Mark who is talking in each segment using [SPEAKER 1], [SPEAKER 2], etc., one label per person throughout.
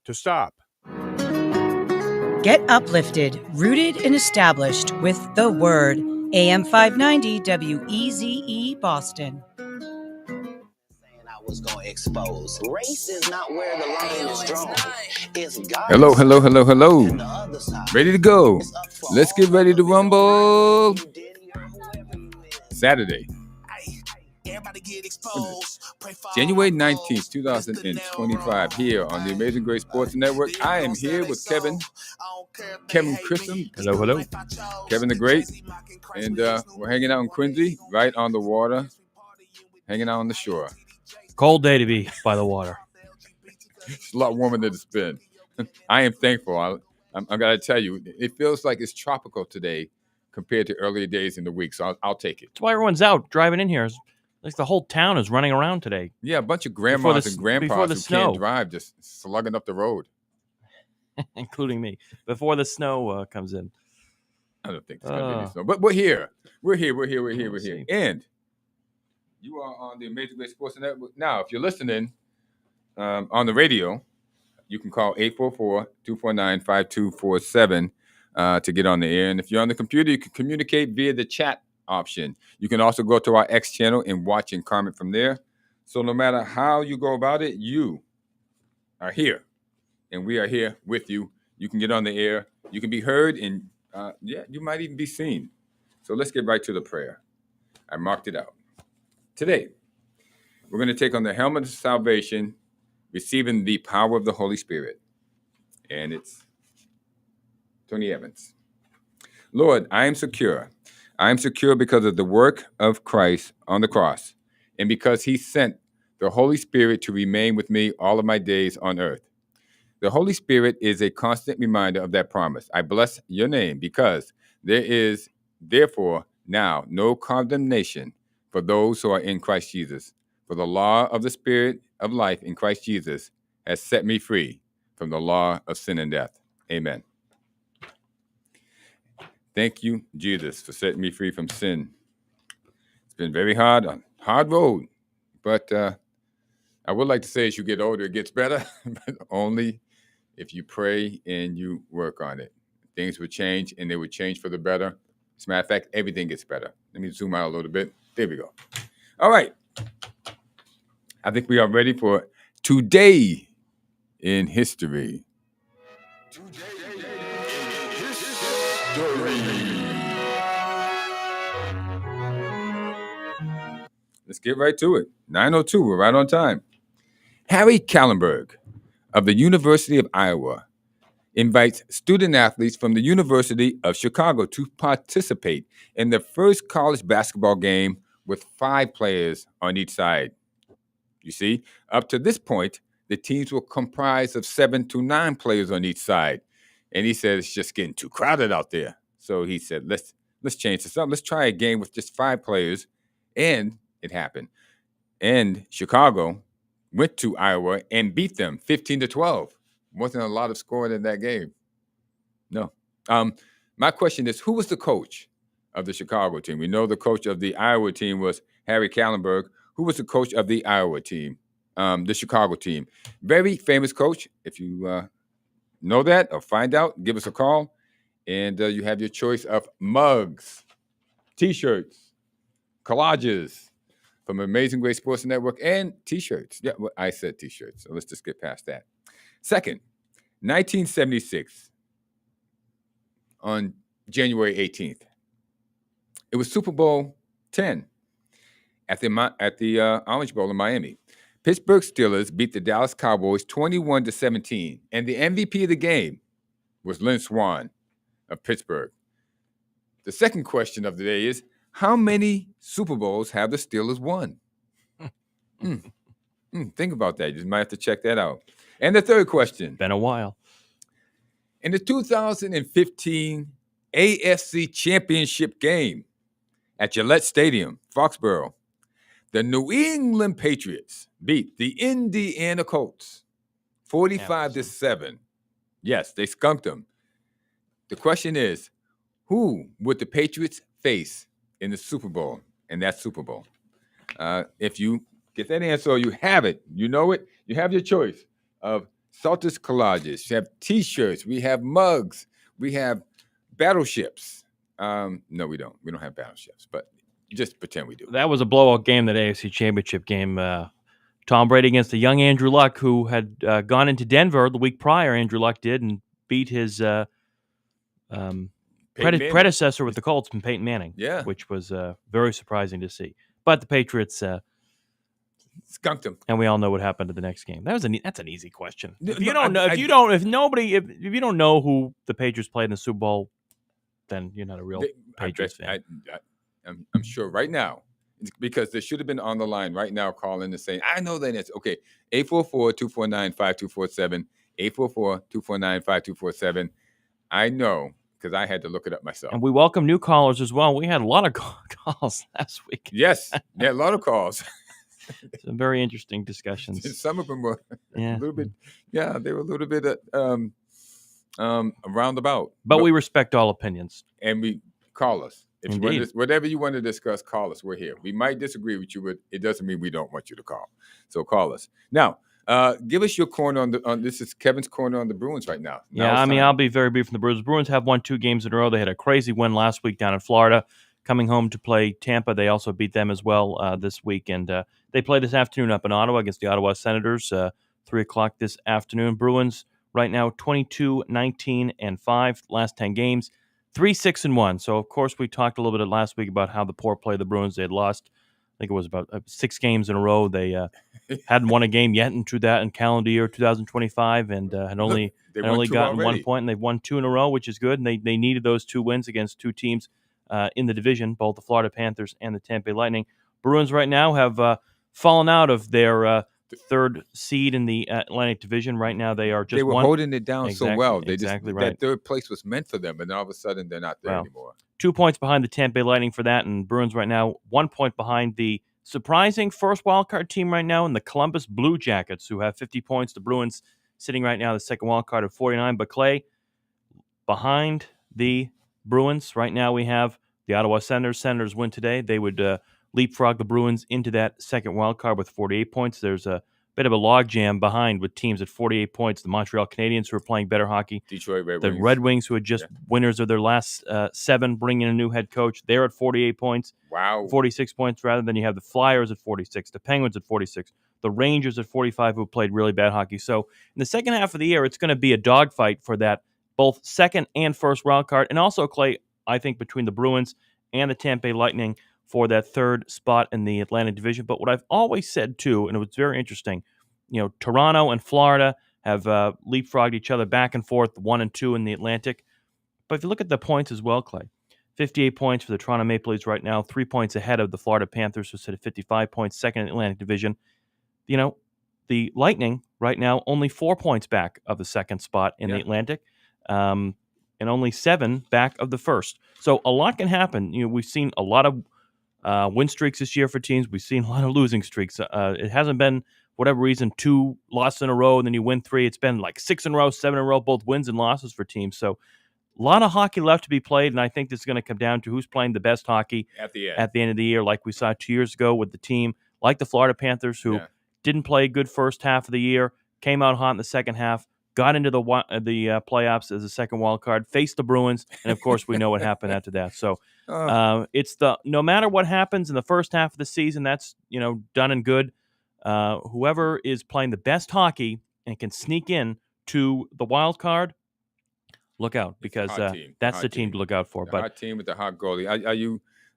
[SPEAKER 1] to stop.
[SPEAKER 2] Get uplifted, rooted and established with the Word. AM 590 WEZE Boston.
[SPEAKER 3] I was going to expose. Race is not where the line is drawn. It's God.
[SPEAKER 4] Hello. Ready to go. Let's get ready to rumble. Saturday. January 19th, 2025, here on the Amazing Grace Sports Network. I am here with Kevin Christen.
[SPEAKER 5] Hello.
[SPEAKER 4] Kevin the Great. And we're hanging out in Quincy, right on the water, hanging out on the shore.
[SPEAKER 5] Cold day to be by the water.
[SPEAKER 4] It's a lot warmer than it's been. I am thankful. I'm going to tell you, it feels like it's tropical today compared to earlier days in the week, so I'll take it.
[SPEAKER 5] That's why everyone's out driving in here. Like the whole town is running around today.
[SPEAKER 4] Yeah, a bunch of grandmas and grandpas who can't drive just slugging up the road.
[SPEAKER 5] Including me. Before the snow comes in.
[SPEAKER 4] I don't think it's going to be any snow. But we're here. We're here. And you are on the Amazing Grace Sports Network. Now, if you're listening on the radio, you can call 844-249-5247 to get on the air. And if you're on the computer, you can communicate via the chat option. You can also go to our X channel and watch and comment from there. So no matter how you go about it, you are here. And we are here with you. You can get on the air. You can be heard. And you might even be seen. So let's get right to the prayer. I marked it out. Today, we're going to take on the helmet of salvation, receiving the power of the Holy Spirit. And it's Tony Evans. Lord, I am secure. I am secure because of the work of Christ on the cross, and because he sent the Holy Spirit to remain with me all of my days on earth. The Holy Spirit is a constant reminder of that promise. I bless your name because there is, therefore, now no condemnation for those who are in Christ Jesus. For the law of the Spirit of life in Christ Jesus has set me free from the law of sin and death. Amen. Thank you, Jesus, for setting me free from sin. It's been very hard road, but I would like to say as you get older, it gets better, but only if you pray and you work on it. Things would change, and they would change for the better. As a matter of fact, everything gets better. Let me zoom out a little bit. There we go. All right. I think we are ready for Today in History. Let's get right to it. 9:02, we're right on time. Harry Kallenberg of the University of Iowa invites student athletes from the University of Chicago to participate in the first college basketball game with 5 players on each side. You see, up to this point, the teams were comprised of 7 to 9 players on each side. And he said it's just getting too crowded out there. So he said, let's change this up. Let's try a game with just 5 players. And it happened. And Chicago went to Iowa and beat them 15-12. Wasn't a lot of scoring in that game. No. My question is, who was the coach of the Chicago team? We know the coach of the Iowa team was Harry Kallenberg. Who was the coach of the Iowa team? The Chicago team. Very famous coach. If you know that or find out, give us a call. And you have your choice of mugs, T-shirts, collages from Amazing Grace Sports Network, and T-shirts. Yeah, well, I said T-shirts, so let's just get past that. Second, 1976, on January 18th, it was Super Bowl 10 at the Orange Bowl in Miami. Pittsburgh Steelers beat the Dallas Cowboys 21-17, and the MVP of the game was Lynn Swann of Pittsburgh. The second question of the day is, how many Super Bowls have the Steelers won? Think about that. You might have to check that out. And the third question.
[SPEAKER 5] Been a while.
[SPEAKER 4] In the 2015 AFC Championship game at Gillette Stadium, Foxborough, the New England Patriots beat the Indiana Colts 45-7. Yes, they skunked them. The question is, who would the Patriots face in the Super Bowl, and that Super Bowl? If you get that answer or you have it, you know it, you have your choice of Salters collages. We have T-shirts. We have mugs. We have battleships. No, we don't. We don't have battleships, but just pretend we do.
[SPEAKER 5] That was a blowout game, that AFC Championship game. Tom Brady against the young Andrew Luck, who had gone into Denver the week prior. Andrew Luck did, and beat his predecessor with the Colts, Peyton Manning.
[SPEAKER 4] Yeah,
[SPEAKER 5] which was very surprising to see. But the Patriots
[SPEAKER 4] skunked him,
[SPEAKER 5] and we all know what happened to the next game. That's an easy question.
[SPEAKER 4] No,
[SPEAKER 5] If you
[SPEAKER 4] no,
[SPEAKER 5] don't know,
[SPEAKER 4] I-
[SPEAKER 5] if you don't, if nobody, if you don't know who the Patriots played in the Super Bowl, then you're not a real Patriots fan.
[SPEAKER 4] I'm sure right now, because they should have been on the line right now calling and saying, I know that it's okay. 844-249-5247, 844-249-5247. I know, because I had to look it up myself.
[SPEAKER 5] And we welcome new callers as well. We had a lot of calls last week.
[SPEAKER 4] Yes, yeah, a lot of calls.
[SPEAKER 5] Some very interesting discussions.
[SPEAKER 4] Some of them were a little bit, they were a little bit roundabout.
[SPEAKER 5] But we respect all opinions.
[SPEAKER 4] And we call us. If
[SPEAKER 5] Indeed.
[SPEAKER 4] you want to, whatever you want to discuss, call us. We're here. We might disagree with you, but it doesn't mean we don't want you to call. So call us. Now, give us your corner on this is Kevin's corner on the Bruins right now.
[SPEAKER 5] I'll be very brief from the Bruins. The Bruins have won 2 games in a row. They had a crazy win last week down in Florida. Coming home to play Tampa, they also beat them as well this week. And they play this afternoon up in Ottawa against the Ottawa Senators, 3 o'clock this afternoon. Bruins right now 22-19-5, last 10 games, 3-6-1. So, of course, we talked a little bit last week about how the poor play of the Bruins. They had lost, I think it was about 6 games in a row. They hadn't won a game yet into that in calendar year 2025 and had only gotten 1 point, and they've won 2 in a row, which is good. And they needed those 2 wins against 2 teams in the division, both the Florida Panthers and the Tampa Bay Lightning. Bruins right now have fallen out of their 3rd seed in the Atlantic Division. Right now, they are just
[SPEAKER 4] they were holding it down so well. They
[SPEAKER 5] exactly
[SPEAKER 4] just
[SPEAKER 5] right.
[SPEAKER 4] That 3rd place was meant for them, and all of a sudden they're not there anymore.
[SPEAKER 5] 2 points behind the Tampa Bay Lightning for that, and Bruins right now 1 point behind the surprising first wildcard team right now in the Columbus Blue Jackets, who have 50 points. The Bruins sitting right now the second wildcard of 49. But Clay, behind the Bruins right now, we have the Ottawa Senators. Senators win today. They would leapfrog the Bruins into that second wild card with 48 points. There's a bit of a logjam behind with teams at 48 points. The Montreal Canadiens, who are playing better hockey.
[SPEAKER 4] Detroit Red
[SPEAKER 5] the
[SPEAKER 4] Wings.
[SPEAKER 5] Red Wings, who are just winners of their last 7, bringing in a new head coach. They're at 48 points.
[SPEAKER 4] Wow.
[SPEAKER 5] 46 points, rather. Then you have the Flyers at 46, the Penguins at 46, the Rangers at 45, who played really bad hockey. So in the second half of the year, it's going to be a dogfight for that both second and first wild card. And also, Clay, I think between the Bruins and the Tampa Bay Lightning for that 3rd spot in the Atlantic Division. But what I've always said, too, and it was very interesting, Toronto and Florida have leapfrogged each other back and forth, 1 and 2 in the Atlantic. But if you look at the points as well, Clay, 58 points for the Toronto Maple Leafs right now, 3 points ahead of the Florida Panthers, who sit at 55 points, second in the Atlantic Division. The Lightning right now only 4 points back of the second spot in the Atlantic. And only 7 back of the first. So a lot can happen. We've seen a lot of win streaks this year for teams. We've seen a lot of losing streaks. It hasn't been, for whatever reason, 2 losses in a row, and then you win 3. It's been like 6 in a row, 7 in a row, both wins and losses for teams. So a lot of hockey left to be played, and I think this is going to come down to who's playing the best hockey
[SPEAKER 4] at the
[SPEAKER 5] end of the year, like we saw 2 years ago with the team, like the Florida Panthers, who didn't play a good first half of the year, came out hot in the second half, got into the playoffs as a second wild card, faced the Bruins, and of course we know what happened after that. So it's no matter what happens in the first half of the season, that's done and good. Whoever is playing the best hockey and can sneak in to the wild card, look out, because that's the team to look out for.
[SPEAKER 4] The hot team with the hot goalie.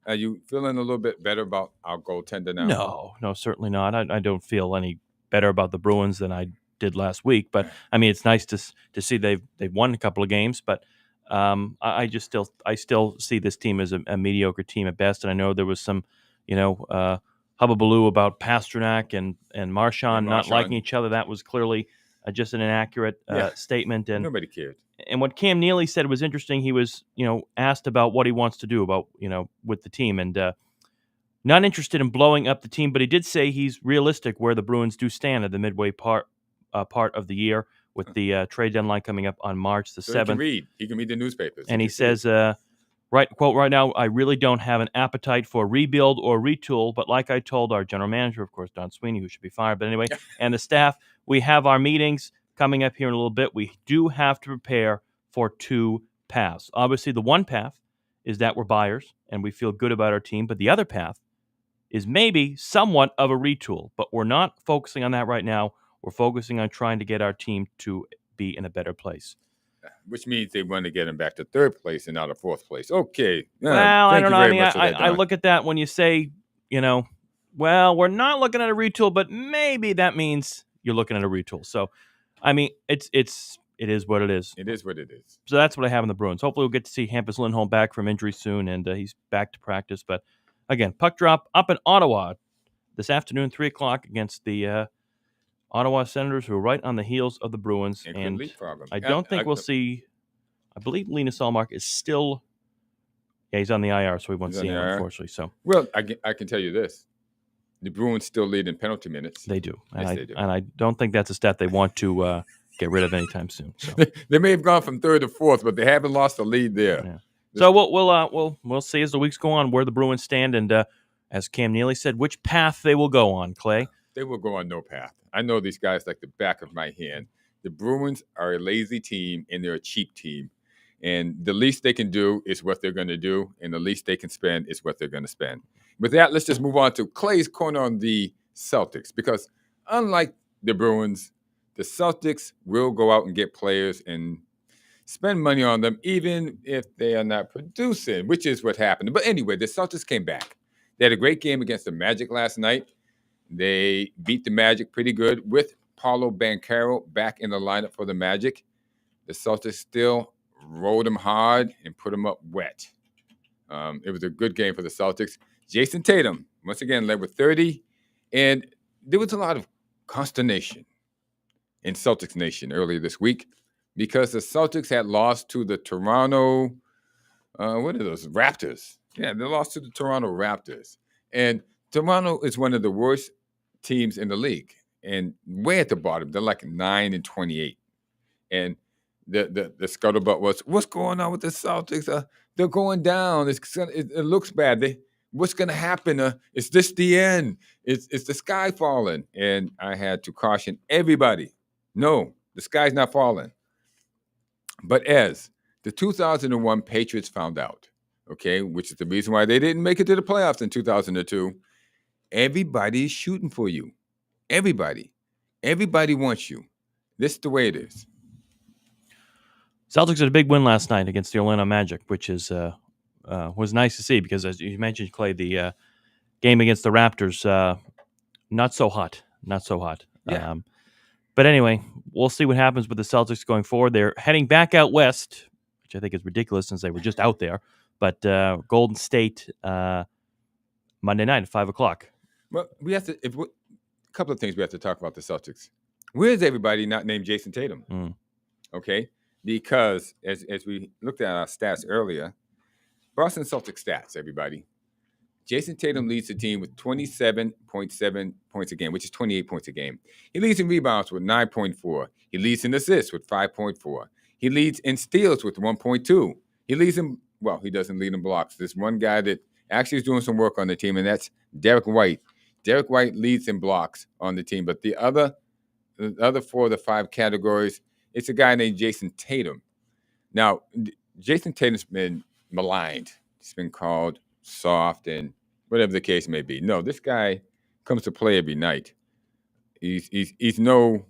[SPEAKER 4] Are you feeling a little bit better about our goaltender now?
[SPEAKER 5] No, certainly not. I don't feel any better about the Bruins than I did last week, but I mean, it's nice to see they've won a couple of games, but I still see this team as a mediocre team at best. And I know there was some hubbubaloo about Pasternak and Marchand not liking each other. That was clearly just an inaccurate statement, and
[SPEAKER 4] nobody cared.
[SPEAKER 5] And what Cam Neely said was interesting. He was asked about what he wants to do about with the team, and not interested in blowing up the team, but he did say he's realistic where the Bruins do stand at the midway part of the year, with the trade deadline coming up on March the 7th.
[SPEAKER 4] He can read the newspapers.
[SPEAKER 5] And he says, quote, right now, I really don't have an appetite for rebuild or retool, but like I told our general manager, of course, Don Sweeney, who should be fired, but anyway, and the staff, we have our meetings. coming up here in a little bit, we do have to prepare for two paths. Obviously, the one path is that we're buyers and we feel good about our team, but the other path is maybe somewhat of a retool, but we're not focusing on that right now. We're focusing on trying to get our team to be in a better place.
[SPEAKER 4] Which means they want to get him back to third place and not a fourth place. Okay.
[SPEAKER 5] Well, I don't know. I
[SPEAKER 4] Don.
[SPEAKER 5] look at that when you say, well, we're not looking at a retool, but maybe that means you're looking at a retool. So, I mean, it is what it is.
[SPEAKER 4] It is what it is.
[SPEAKER 5] So that's what I have in the Bruins. Hopefully we'll get to see Hampus Lindholm back from injury soon, and he's back to practice. But again, puck drop up in Ottawa this afternoon, 3 o'clock against the Ottawa Senators, who are right on the heels of the Bruins. And I don't think we'll see. I believe Linus Ullmark is still. Yeah, he's on the IR, so we won't see him, unfortunately. So,
[SPEAKER 4] well, I can tell you this: the Bruins still lead in penalty minutes.
[SPEAKER 5] They do,
[SPEAKER 4] yes, they do.
[SPEAKER 5] And I don't think that's a stat they want to get rid of anytime soon. So.
[SPEAKER 4] They may have gone from third to fourth, but they haven't lost the lead there.
[SPEAKER 5] Yeah. So we'll see as the weeks go on where the Bruins stand, and as Cam Neely said, which path they will go on. Clay,
[SPEAKER 4] they will go on no path. I know these guys like the back of my hand. The Bruins are a lazy team, and they're a cheap team. And the least they can do is what they're going to do, and the least they can spend is what they're going to spend. With that, let's just move on to Clay's corner on the Celtics, because unlike the Bruins, the Celtics will go out and get players and spend money on them, even if they are not producing, which is what happened. But anyway, the Celtics came back. They had a great game against the Magic last night. They beat the Magic pretty good with Paolo Banchero back in the lineup for the Magic. The Celtics still rolled them hard and put them up wet. It was a good game for the Celtics. Jason Tatum, once again, led with 30. And there was a lot of consternation in Celtics Nation earlier this week because the Celtics had lost to the Toronto, Raptors. Yeah, they lost to the Toronto Raptors. And Toronto is one of the worst teams in the league. And way at the bottom, they're like 9-28. And the scuttlebutt was, what's going on with the Celtics? They're going down. It looks bad. What's going to happen? Is this the end? Is the sky falling? And I had to caution everybody. No, the sky's not falling. But as the 2001 Patriots found out, okay, which is the reason why they didn't make it to the playoffs in 2002, everybody's shooting for you. Everybody wants you. This is the way it is.
[SPEAKER 5] Celtics had a big win last night against the Orlando Magic, which is was nice to see because, as you mentioned, Clay, the game against the Raptors, not so hot.
[SPEAKER 4] Yeah.
[SPEAKER 5] But anyway, we'll see what happens with the Celtics going forward. They're heading back out west, which I think is ridiculous since they were just out there. But Golden State Monday night at 5 o'clock.
[SPEAKER 4] Well, we have to. A couple of things we have to talk about the Celtics. Where's everybody not named Jason Tatum? Okay, because as we looked at our stats earlier, Boston Celtics stats, everybody. Jason Tatum leads the team with 27.7 points a game, which is 28 points a game. He leads in rebounds with 9.4. He leads in assists with 5.4. He leads in steals with 1.2. He leads in, well, he doesn't lead in blocks. There's one guy that actually is doing some work on the team, and that's Derek White. Derek White leads in blocks on the team, but the other 4 of the 5 categories, it's a guy named Jason Tatum. Now, Jason Tatum's been maligned. He's been called soft and whatever the case may be. No, this guy comes to play every night. He's no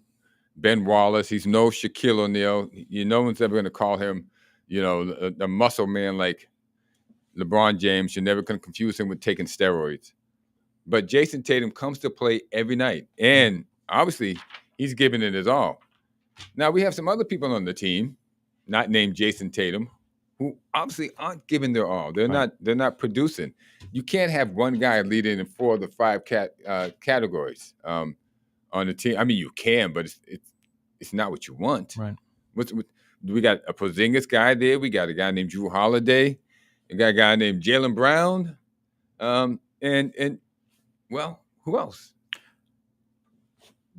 [SPEAKER 4] Ben Wallace. He's no Shaquille O'Neal. No one's ever going to call him, a muscle man like LeBron James. You're never going to confuse him with taking steroids. But Jason Tatum comes to play every night, and obviously he's giving it his all. Now, we have some other people on the team, not named Jason Tatum, who obviously aren't giving their all. They're not producing. You can't have one guy leading in 4 of the 5 categories on the team. I mean, you can, but it's not what you want.
[SPEAKER 5] Right.
[SPEAKER 4] We got a Porzingis guy there. We got a guy named Drew Holiday. We got a guy named Jaylen Brown. And well, who else?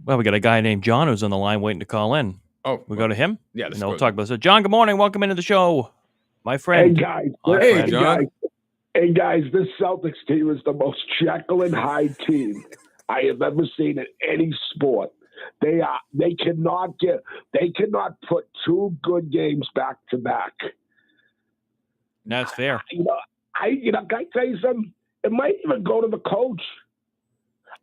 [SPEAKER 5] Well, we got a guy named John who's on the line waiting to call in.
[SPEAKER 4] Oh,
[SPEAKER 5] we go to him?
[SPEAKER 4] Yeah,
[SPEAKER 5] and we'll talk about this. John, good morning. Welcome into the show, my friend.
[SPEAKER 1] Hey, guys.
[SPEAKER 4] Hey, John.
[SPEAKER 1] Hey, guys, this Celtics team is the most Jekyll and Hyde team I have ever seen in any sport. They cannot put two good games back to back.
[SPEAKER 5] That's fair.
[SPEAKER 1] Can I tell you something? It might even go to the coach.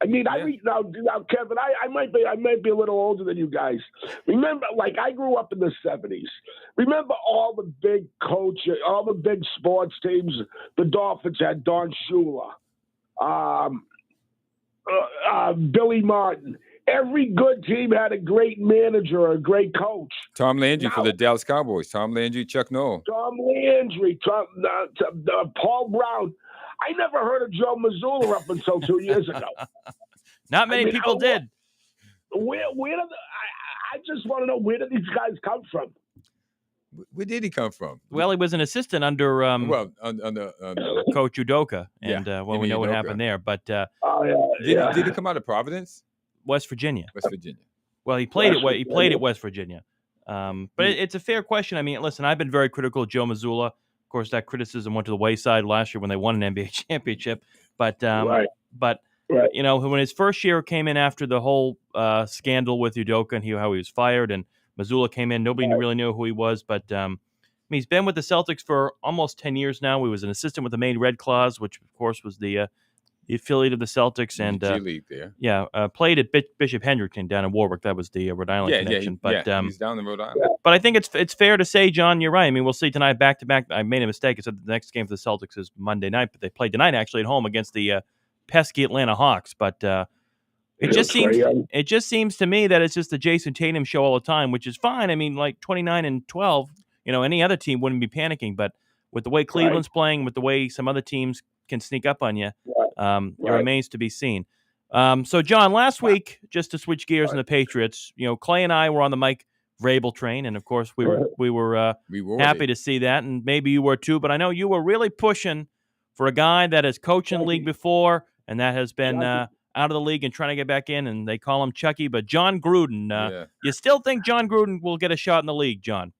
[SPEAKER 1] I mean, now, Kevin, I might be a little older than you guys. Remember, like, I grew up in the 70s. Remember all the big coaches, all the big sports teams. The Dolphins had Don Shula, Billy Martin. Every good team had a great manager or a great coach.
[SPEAKER 4] Tom Landry for the Dallas Cowboys. Tom Landry, Chuck Noll.
[SPEAKER 1] Paul Brown. I never heard of Joe Mazzulla up until 2 years ago.
[SPEAKER 5] Not many people did.
[SPEAKER 1] Where did I just want to know, where did these guys come from?
[SPEAKER 4] Where did he come from?
[SPEAKER 5] Well, he was an assistant under
[SPEAKER 4] under
[SPEAKER 5] Coach Udoka, and we know what
[SPEAKER 4] Udoka.
[SPEAKER 5] happened there. But
[SPEAKER 4] did he come out of Providence?
[SPEAKER 5] West Virginia.
[SPEAKER 4] West Virginia.
[SPEAKER 5] Well, he played at West Virginia. But it's a fair question. I mean, listen, I've been very critical of Joe Mazzulla. Of course, that criticism went to the wayside last year when they won an NBA championship. But you know, when his first year came in after the whole scandal with Udoka and how he was fired, and Mazzulla came in, nobody really knew who he was. But I mean, he's been with the Celtics for almost 10 years now. He was an assistant with the Maine Red Claws, which of course was the affiliate of the Celtics, and
[SPEAKER 4] G League there.
[SPEAKER 5] Played at Bishop Hendrickson down in Warwick. That was the Rhode Island connection. But
[SPEAKER 4] he's down in Rhode Island.
[SPEAKER 5] But I think it's fair to say, John, you're right. I mean, we'll see tonight back to back. I made a mistake. I said the next game for the Celtics is Monday night, but they play tonight actually at home against the pesky Atlanta Hawks. But it just seems to me that it's just the Jason Tatum show all the time, which is fine. I mean, like 29-12, you know, any other team wouldn't be panicking, but with the way Cleveland's playing, with the way some other teams can sneak up on you, it remains to be seen. So, John, last week, just to switch gears in the Patriots, you know, Clay and I were on the Mike Vrabel train, and of course we were happy to see that, and maybe you were too. But I know you were really pushing for a guy that has coached in the league before, and that has been out of the league and trying to get back in, and they call him Chucky. But John Gruden, you still think John Gruden will get a shot in the league, John?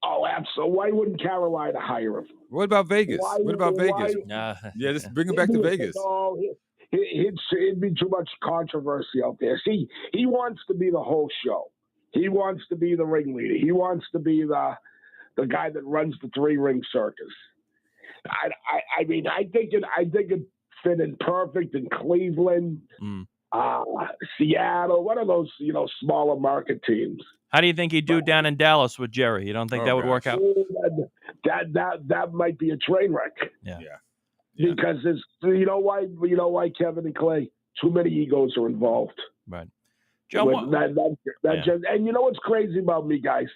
[SPEAKER 1] Oh, absolutely. Why wouldn't Carolina hire him?
[SPEAKER 4] What about Vegas? Just bring him back to Vegas.
[SPEAKER 1] It'd be too much controversy out there. See, he wants to be the whole show. He wants to be the ringleader. He wants to be the guy that runs the three-ring circus. I mean, I think it fit in perfect in Cleveland, Seattle, one of those, you know, smaller market teams.
[SPEAKER 5] How do you think he'd do down in Dallas with Jerry? You don't think that would work out?
[SPEAKER 1] That might be a train wreck.
[SPEAKER 5] Yeah.
[SPEAKER 1] Because you know why Kevin and Clay, too many egos are involved.
[SPEAKER 5] Right. John,
[SPEAKER 1] and you know what's crazy about me, guys?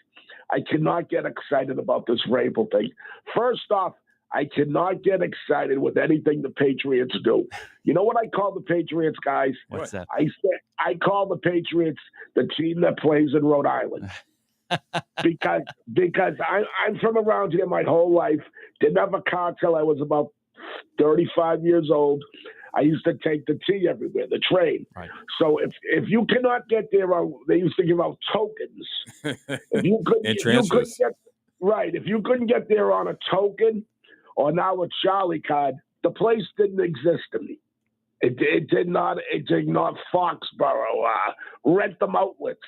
[SPEAKER 1] I cannot get excited about this Vrabel thing. First off, I cannot get excited with anything the Patriots do. You know what I call the Patriots, guys?
[SPEAKER 5] What's that?
[SPEAKER 1] I call the Patriots the team that plays in Rhode Island. because I'm from around here my whole life. Didn't have a car till I was about 35 years old. I used to take the T everywhere, the train. Right. So if you cannot get there, they used to give out tokens. If you couldn't get there on a token or now a Charlie card, the place didn't exist to me. It did not Foxborough, Rentham Outlets.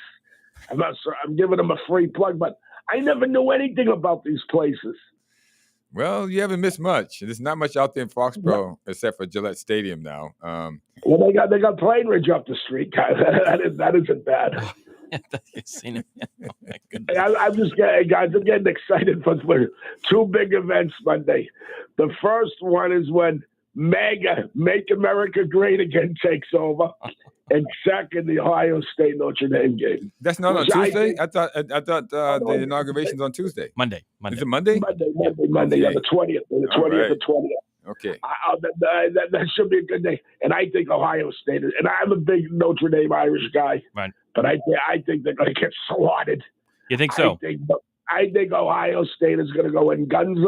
[SPEAKER 1] I'm giving them a free plug, but I never knew anything about these places.
[SPEAKER 4] Well, you haven't missed much. There's not much out there in Foxborough except for Gillette Stadium now.
[SPEAKER 1] Well, they got Plainridge up the street. That isn't bad.
[SPEAKER 5] You've seen it. Oh, my goodness.
[SPEAKER 1] I'm just getting, guys. I'm getting excited for two big events Monday. The first one is when MAGA, Make America Great Again, takes over. And second, the Ohio State Notre Dame game.
[SPEAKER 4] That's not on Tuesday. I thought the inauguration's on Tuesday.
[SPEAKER 5] Monday.
[SPEAKER 4] Is it Monday?
[SPEAKER 1] Monday. Yeah, the 20th. The 20th.
[SPEAKER 4] Okay.
[SPEAKER 1] That should be a good day. And I think Ohio State is, and I'm a big Notre Dame Irish guy.
[SPEAKER 5] Right.
[SPEAKER 1] But I think they're going to get slaughtered.
[SPEAKER 5] You think so?
[SPEAKER 1] I think Ohio State is going to go in guns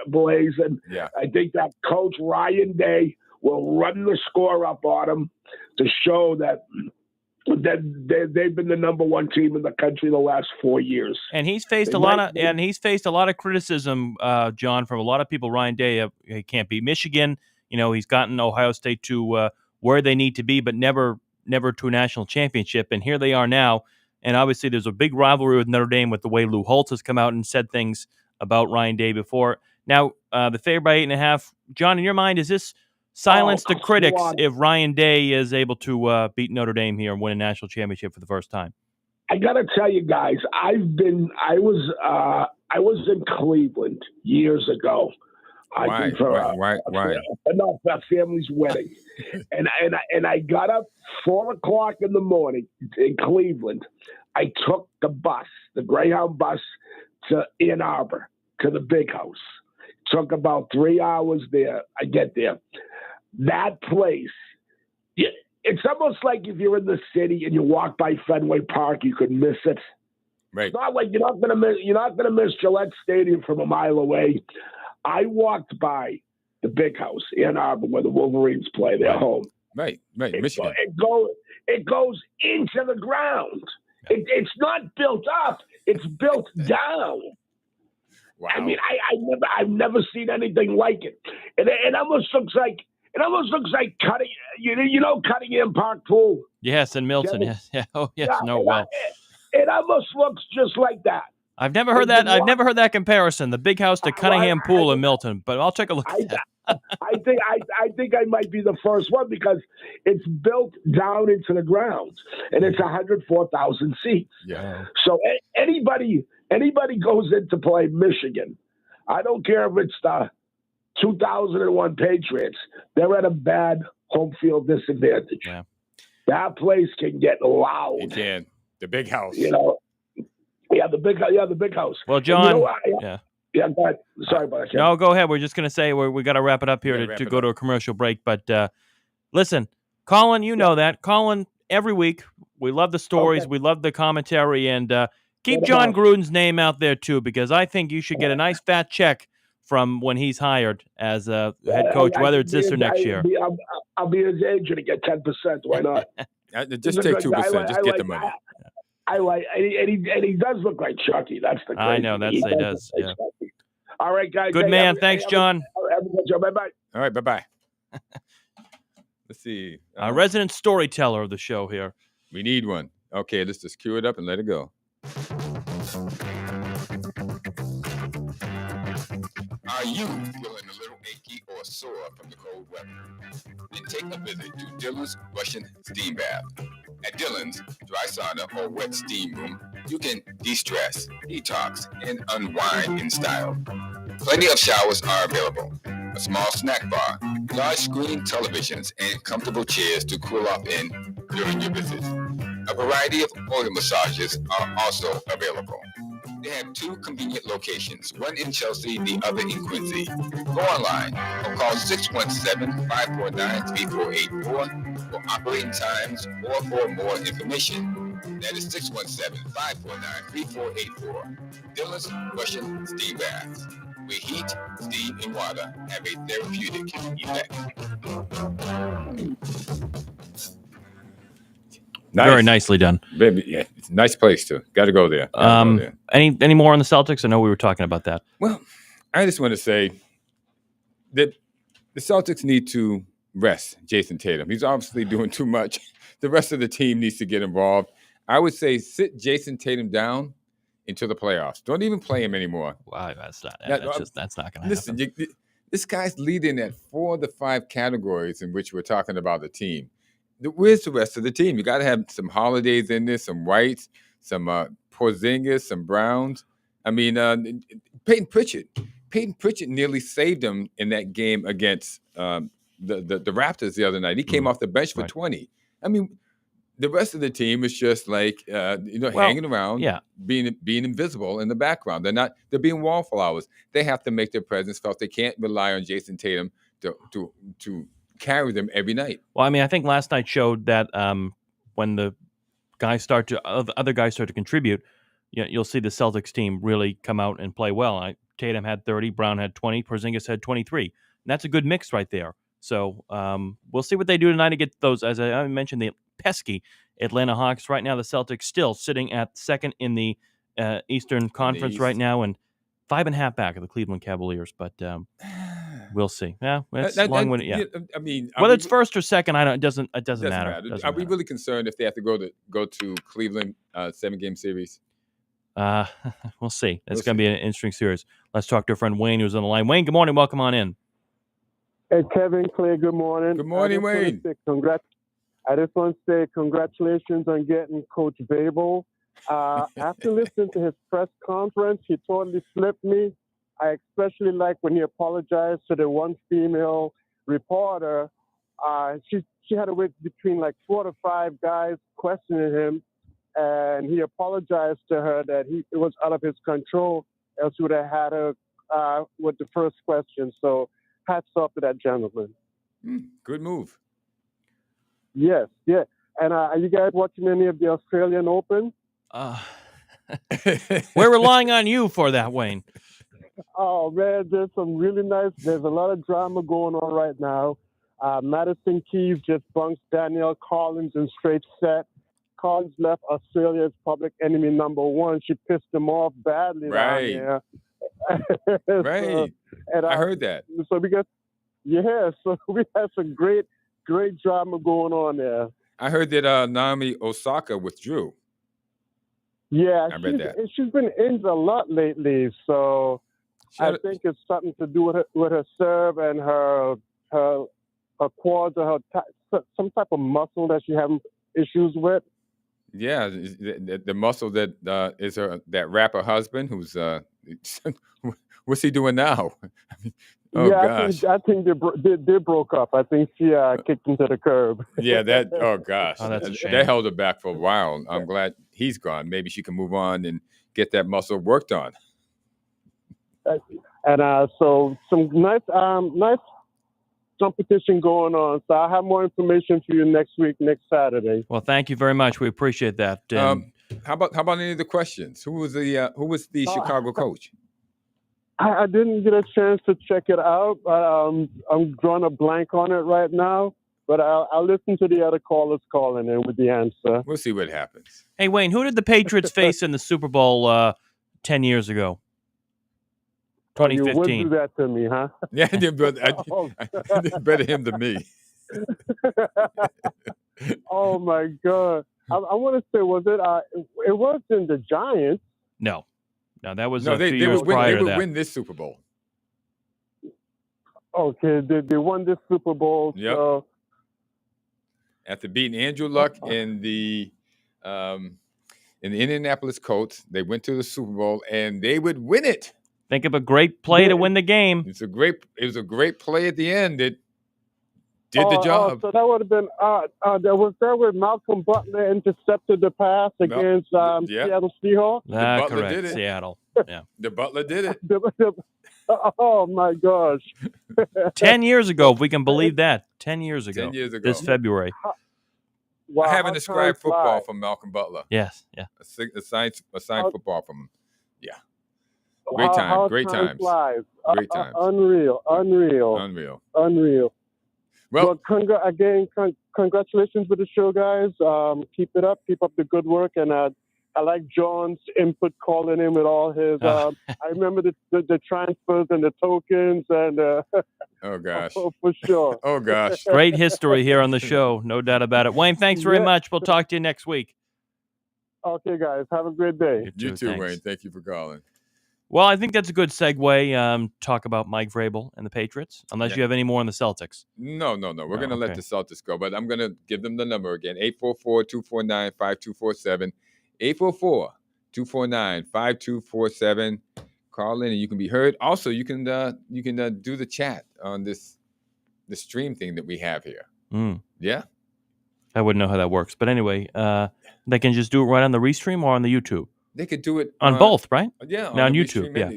[SPEAKER 1] blazing.
[SPEAKER 4] Yeah.
[SPEAKER 1] I think that coach Ryan Day will run the score up on them to show that they've been the number one team in the country the last 4 years.
[SPEAKER 5] And he's faced a lot of criticism, John, from a lot of people. Ryan Day, he can't beat Michigan. You know, he's gotten Ohio State to where they need to be, but never never to a national championship, and here they are now. And obviously, there's a big rivalry with Notre Dame with the way Lou Holtz has come out and said things about Ryan Day before. Now, the favorite by 8.5. John, in your mind, is this silence to critics if Ryan Day is able to beat Notre Dame here and win a national championship for the first time?
[SPEAKER 1] I got to tell you guys, I was in Cleveland years ago.
[SPEAKER 4] Why?
[SPEAKER 1] No, that family's wedding, and I got up 4:00 in the morning in Cleveland. I took the bus, the Greyhound bus, to Ann Arbor to the Big House. Took about 3 hours there. I get there. That place, it's almost like if you're in the city and you walk by Fenway Park, you could miss it.
[SPEAKER 4] Right.
[SPEAKER 1] It's not like you're not gonna miss Gillette Stadium from a mile away. I walked by the Big House, Ann Arbor, where the Wolverines play their home.
[SPEAKER 4] Right, Michigan.
[SPEAKER 1] It goes into the ground. Yeah. It's not built up; it's built down.
[SPEAKER 4] Wow.
[SPEAKER 1] I mean, I've never seen anything like it. And it almost looks like cutting. Cunningham Park Pool.
[SPEAKER 5] Yes, in Milton. Yes. Yeah. Oh, yes.
[SPEAKER 1] Yeah,
[SPEAKER 5] No. Well,
[SPEAKER 1] it almost looks just like that.
[SPEAKER 5] I've never heard that. I've never heard that comparison. The Big House to Cunningham Pool in Milton. But I'll take a look at that.
[SPEAKER 1] I think I might be the first one because it's built down into the ground and it's 104,000 seats.
[SPEAKER 4] Yeah.
[SPEAKER 1] So anybody goes in to play Michigan. I don't care if it's the 2001 Patriots. They're at a bad home field disadvantage.
[SPEAKER 5] Yeah.
[SPEAKER 1] That place can get loud.
[SPEAKER 4] It can. The Big House.
[SPEAKER 1] The Big House.
[SPEAKER 5] Well, John.
[SPEAKER 1] Yeah, go ahead. Sorry about that.
[SPEAKER 5] No, go ahead. We're just going to say we got to wrap it up here to go to a commercial break. But listen, Colin, you know that. Colin, every week, we love the stories. Okay. We love the commentary. And keep John Gruden's name out there, too, because I think you should get a nice fat check from when he's hired as a head coach, whether it's this or next year.
[SPEAKER 1] I'll be his agent and get 10%. Why not?
[SPEAKER 4] Just take 2%. Just get the money.
[SPEAKER 1] And he does look like Chucky. That's the crazy.
[SPEAKER 5] I know. He does. Yeah.
[SPEAKER 1] All right, guys.
[SPEAKER 5] Good man. Thanks, John.
[SPEAKER 1] Bye-bye.
[SPEAKER 4] All right. Bye-bye. Let's see.
[SPEAKER 5] Resident storyteller of the show here.
[SPEAKER 4] We need one. Okay, let's just cue it up and let it go. Are you feeling a little achy or sore from the cold weather? Then take a visit to Dylan's Russian Steam Bath. At Dylan's Dry Sauna or Wet Steam Room, you can de-stress, detox, and unwind in style. Plenty of showers are available. A small snack bar, large screen televisions, and comfortable chairs to cool off in during your visit. A variety of oil massages are also available. They have 2 convenient locations, one in Chelsea, the other in Quincy. Go online or call 617-549-3484 for operating times or for more information. That is 617-549-3484. Dylan's Russian Steam Baths, where heat, steam, and water have a therapeutic effect.
[SPEAKER 5] Nice. Very nicely done.
[SPEAKER 4] Baby, yeah, it's a nice place too. Got to go there.
[SPEAKER 5] Any more on the Celtics? I know we were talking about that.
[SPEAKER 4] Well, I just want to say that the Celtics need to rest Jason Tatum. He's obviously doing too much. The rest of the team needs to get involved. I would say sit Jason Tatum down into the playoffs. Don't even play him anymore.
[SPEAKER 5] Wow, that's not going to happen.
[SPEAKER 4] Listen, this guy's leading at 4 of the 5 categories in which we're talking about the team. Where's the rest of the team? You got to have some Holidays in there, some Whites, some Porzingis, some Browns. I mean, Peyton Pritchard nearly saved him in that game against the Raptors the other night. He came off the bench for 20. I mean, the rest of the team is just like hanging around, being invisible in the background. They're being wallflowers. They have to make their presence felt. They can't rely on Jason Tatum to carry them every night.
[SPEAKER 5] Well, I mean, I think last night showed that when the other guys start to contribute, you'll see the Celtics team really come out and play well. Tatum had 30, Brown had 20, Porzingis had 23. And that's a good mix right there. So we'll see what they do tonight to get those. As I mentioned, the pesky Atlanta Hawks. Right now, the Celtics still sitting at second in the Eastern Conference right now, and 5.5 back of the Cleveland Cavaliers. But We'll see. Yeah, it's long-winded. Yeah,
[SPEAKER 4] I mean,
[SPEAKER 5] whether it's first or second, it doesn't matter.
[SPEAKER 4] Are we really concerned if they have to go to Cleveland 7-game series?
[SPEAKER 5] We'll see. It's going to be an interesting series. Let's talk to our friend Wayne, who's on the line. Wayne, good morning. Welcome on in.
[SPEAKER 6] Hey, Kevin, Clay, good morning.
[SPEAKER 4] Good morning, Wayne.
[SPEAKER 6] I just want to say congratulations on getting Coach Babel. After listening to his press conference, he totally flipped me. I especially like when he apologized to the one female reporter. She had to wait between like 4 to 5 guys questioning him, and he apologized to her that it was out of his control, else he would have had her with the first question. So hats off to that gentleman.
[SPEAKER 4] Good move.
[SPEAKER 6] Yes, yeah. And are you guys watching any of the Australian Open?
[SPEAKER 5] We're relying on you for that, Wayne.
[SPEAKER 6] Oh, man, there's a lot of drama going on right now. Madison Keys just bunked Danielle Collins in straight set. Collins left Australia's public enemy number 1. She pissed him off badly
[SPEAKER 4] Right.
[SPEAKER 6] down there.
[SPEAKER 4] Right. I heard that.
[SPEAKER 6] So we had some great drama going on there.
[SPEAKER 4] I heard that Naomi Osaka withdrew.
[SPEAKER 6] Yeah,
[SPEAKER 4] I read that.
[SPEAKER 6] She's been injured a lot lately, so I think it's something to do with her serve and her quads or some type of muscle that she having issues with.
[SPEAKER 4] Yeah, the muscle that is that rapper husband who's what's he doing now? Gosh.
[SPEAKER 6] I think they broke up. I think she kicked him to the curb.
[SPEAKER 4] Yeah, that. Oh gosh,
[SPEAKER 5] that's a shame.
[SPEAKER 4] That held her back for a while. I'm glad he's gone. Maybe she can move on and get that muscle worked on.
[SPEAKER 6] And so some nice competition going on. So I'll have more information for you next Saturday.
[SPEAKER 5] Well, thank you very much. We appreciate that.
[SPEAKER 4] How about any of the questions? Who was the Chicago coach?
[SPEAKER 6] I didn't get a chance to check it out. I'm drawing a blank on it right now, but I'll listen to the other callers calling in with the answer.
[SPEAKER 4] We'll see what happens.
[SPEAKER 5] Hey, Wayne, who did the Patriots face in the Super Bowl 10 years ago? 2015.
[SPEAKER 6] You would do that to me, huh?
[SPEAKER 4] Yeah, I better him than me.
[SPEAKER 6] Oh, my God. I want to say, it wasn't the Giants.
[SPEAKER 5] No, that was
[SPEAKER 4] a few years prior to that. They would win this Super Bowl.
[SPEAKER 6] Okay, they won this Super Bowl.
[SPEAKER 4] Yep.
[SPEAKER 6] So.
[SPEAKER 4] After beating Andrew Luck in the Indianapolis Colts, they went to the Super Bowl and they would win it.
[SPEAKER 5] Think of a great play to win the game.
[SPEAKER 4] It was a great play at the end. It did the job.
[SPEAKER 6] So that would have been was there where Malcolm Butler intercepted the pass against Seattle Seahawks?
[SPEAKER 5] Correct.
[SPEAKER 4] Did it.
[SPEAKER 5] Seattle. Yeah.
[SPEAKER 4] The Butler did it.
[SPEAKER 6] Oh my gosh.
[SPEAKER 5] 10 years ago, if we can believe that. 10 years ago.
[SPEAKER 4] 10 years ago.
[SPEAKER 5] This February.
[SPEAKER 6] Wow,
[SPEAKER 4] I haven't described football from Malcolm Butler.
[SPEAKER 5] Yes, yeah.
[SPEAKER 4] A signed football from him. Yeah. Great times. Great times.
[SPEAKER 6] Unreal. Well, congratulations with the show, guys. Keep it up. Keep up the good work. And I like John's input calling in with all his. I remember the transfers and the tokens and.
[SPEAKER 4] Oh gosh.
[SPEAKER 6] Oh, for sure.
[SPEAKER 4] Oh gosh.
[SPEAKER 5] Great history here on the show, no doubt about it. Wayne, thanks very much. We'll talk to you next week.
[SPEAKER 6] Okay, guys. Have a great day.
[SPEAKER 4] You too, Wayne. Thank you for calling.
[SPEAKER 5] Well, I think that's a good segue. Talk about Mike Vrabel and the Patriots, unless you have any more on the Celtics.
[SPEAKER 4] No. We're going to let the Celtics go, but I'm going to give them the number again, 844-249-5247, 844-249-5247. Call in and you can be heard. Also, you can do the chat on the stream thing that we have here. Yeah?
[SPEAKER 5] I wouldn't know how that works. But anyway, they can just do it right on the Restream or on the YouTube?
[SPEAKER 4] They could do it
[SPEAKER 5] on both, right?
[SPEAKER 4] Yeah,
[SPEAKER 5] on YouTube. Yeah.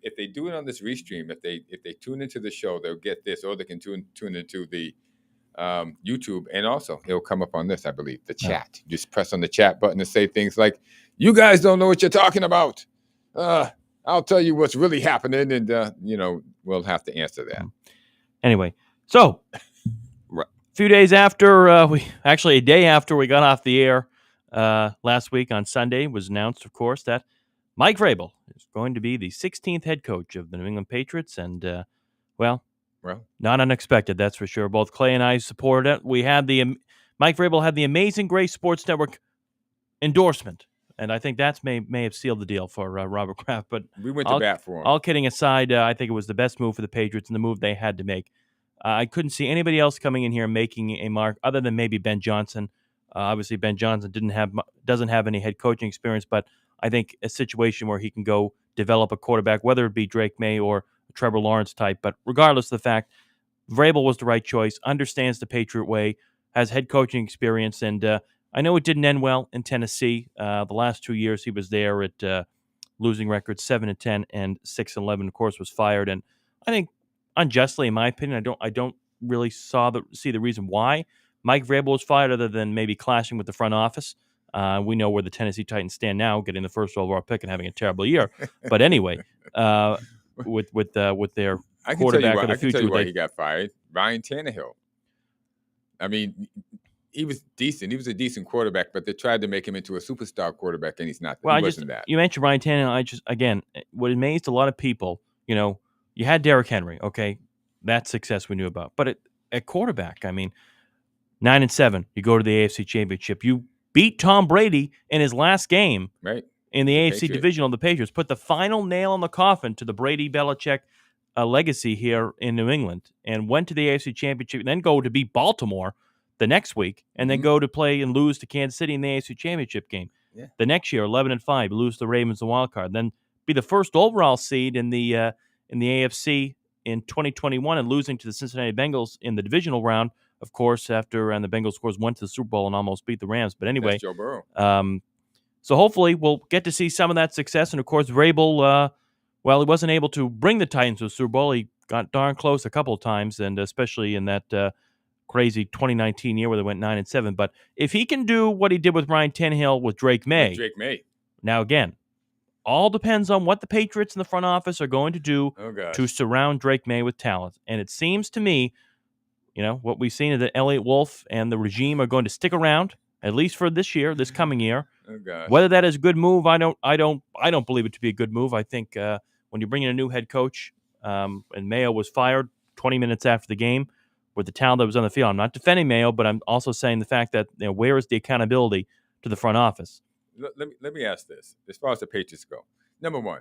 [SPEAKER 4] If they do it on this Restream, if they tune into the show, they'll get this, or they can tune into the YouTube, and also it'll come up on this, I believe, the chat. Just press on the chat button and say things like, "You guys don't know what you're talking about. I'll tell you what's really happening," and we'll have to answer that.
[SPEAKER 5] Anyway, so a few days after a day after we got off the air. Last week on Sunday, it was announced, of course, that Mike Vrabel is going to be the 16th head coach of the New England Patriots. And,
[SPEAKER 4] Well,
[SPEAKER 5] not unexpected, that's for sure. Both Clay and I supported it. We had Mike Vrabel had the Amazing Grace Sports Network endorsement, and I think that's may have sealed the deal for Robert Kraft. But
[SPEAKER 4] we went to bat for him.
[SPEAKER 5] All kidding aside, I think it was the best move for the Patriots and the move they had to make. I couldn't see anybody else coming in here making a mark other than maybe Ben Johnson. Obviously, Ben Johnson doesn't have any head coaching experience, but I think a situation where he can go develop a quarterback, whether it be Drake May or Trevor Lawrence type. But regardless of the fact, Vrabel was the right choice, understands the Patriot way, has head coaching experience, and I know it didn't end well in Tennessee. The last 2 years he was there at losing records 7-10 and 6-11. Of course, was fired, and I think unjustly, in my opinion, I don't really see the reason why Mike Vrabel was fired, other than maybe clashing with the front office. We know where the Tennessee Titans stand now, getting the first overall pick and having a terrible year. But anyway, with their quarterback of the future,
[SPEAKER 4] I can tell you why he got fired. Ryan Tannehill. I mean, he was decent. He was a decent quarterback, but they tried to make him into a superstar quarterback, and he's not.
[SPEAKER 5] Well,
[SPEAKER 4] he wasn't that.
[SPEAKER 5] You mentioned Ryan Tannehill. What amazed a lot of people, you had Derrick Henry. Okay, that success we knew about, but at quarterback, I mean, 9-7, you go to the AFC Championship. You beat Tom Brady in his last game,
[SPEAKER 4] right,
[SPEAKER 5] in the AFC division on the Patriots. Put the final nail in the coffin to the Brady-Belichick legacy here in New England, and went to the AFC Championship, and then go to beat Baltimore the next week, and then go to play and lose to Kansas City in the AFC Championship game.
[SPEAKER 4] Yeah. The
[SPEAKER 5] next year, 11-5, lose to the Ravens the wild card, then be the first overall seed in the AFC in 2021, and losing to the Cincinnati Bengals in the divisional round, of course, after the Bengals, of course, went to the Super Bowl and almost beat the Rams. But anyway,
[SPEAKER 4] that's Joe Burrow.
[SPEAKER 5] So hopefully we'll get to see some of that success. And of course, Vrabel, he wasn't able to bring the Titans to the Super Bowl. He got darn close a couple of times, and especially in that crazy 2019 year where they went 9-7. But if he can do what he did with Ryan Tannehill with Drake May, now again, all depends on what the Patriots in the front office are going to do to surround Drake May with talent. And it seems to me, what we've seen is that Elliott Wolf and the regime are going to stick around, at least for this coming year. Whether that is a good move, I don't believe it to be a good move. I think when you bring in a new head coach, and Mayo was fired 20 minutes after the game with the talent that was on the field. I'm not defending Mayo, but I'm also saying the fact that where is the accountability to the front office?
[SPEAKER 4] Let me ask this. As far as the Patriots go, number one,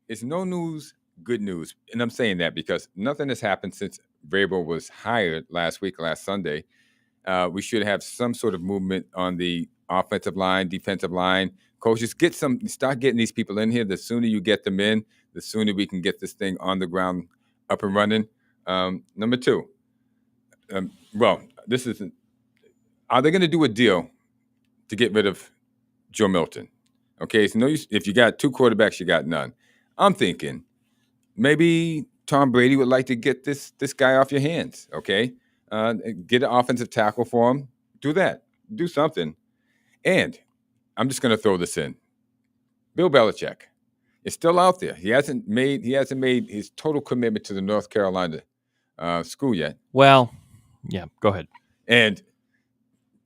[SPEAKER 4] it's no news good news. And I'm saying that because nothing has happened since Vrabel was hired last Sunday. We should have some sort of movement on the offensive line, defensive line. Coaches, start getting these people in here. The sooner you get them in, the sooner we can get this thing on the ground up and running. Number two, are they going to do a deal to get rid of Joe Milton? Okay, so if you got two quarterbacks, you got none. I'm thinking maybe Tom Brady would like to get this guy off your hands, okay? Get an offensive tackle for him. Do that. Do something. And I'm just going to throw this in. Bill Belichick is still out there. He hasn't made his total commitment to the North Carolina school yet.
[SPEAKER 5] Well, yeah, go ahead.
[SPEAKER 4] And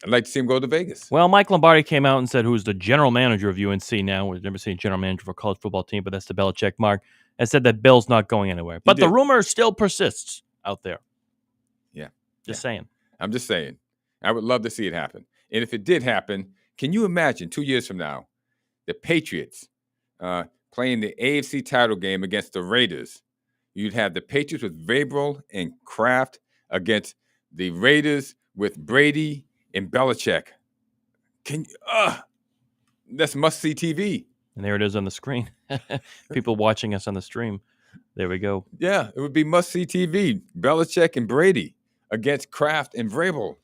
[SPEAKER 4] I'd like to see him go to Vegas.
[SPEAKER 5] Well, Mike Lombardi came out and said, who's the general manager of UNC now. We've never seen a general manager for a college football team, but that's the Belichick mark, and said that Bill's not going anywhere. But the rumor still persists out there.
[SPEAKER 4] Yeah.
[SPEAKER 5] Just saying.
[SPEAKER 4] I'm just saying. I would love to see it happen. And if it did happen, can you imagine 2 years from now, the Patriots playing the AFC title game against the Raiders? You'd have the Patriots with Vrabel and Kraft against the Raiders with Brady and Belichick. That's must-see TV.
[SPEAKER 5] And there it is on the screen. People watching us on the stream. There we go.
[SPEAKER 4] Yeah, it would be must-see TV. Belichick and Brady against Kraft and Vrabel.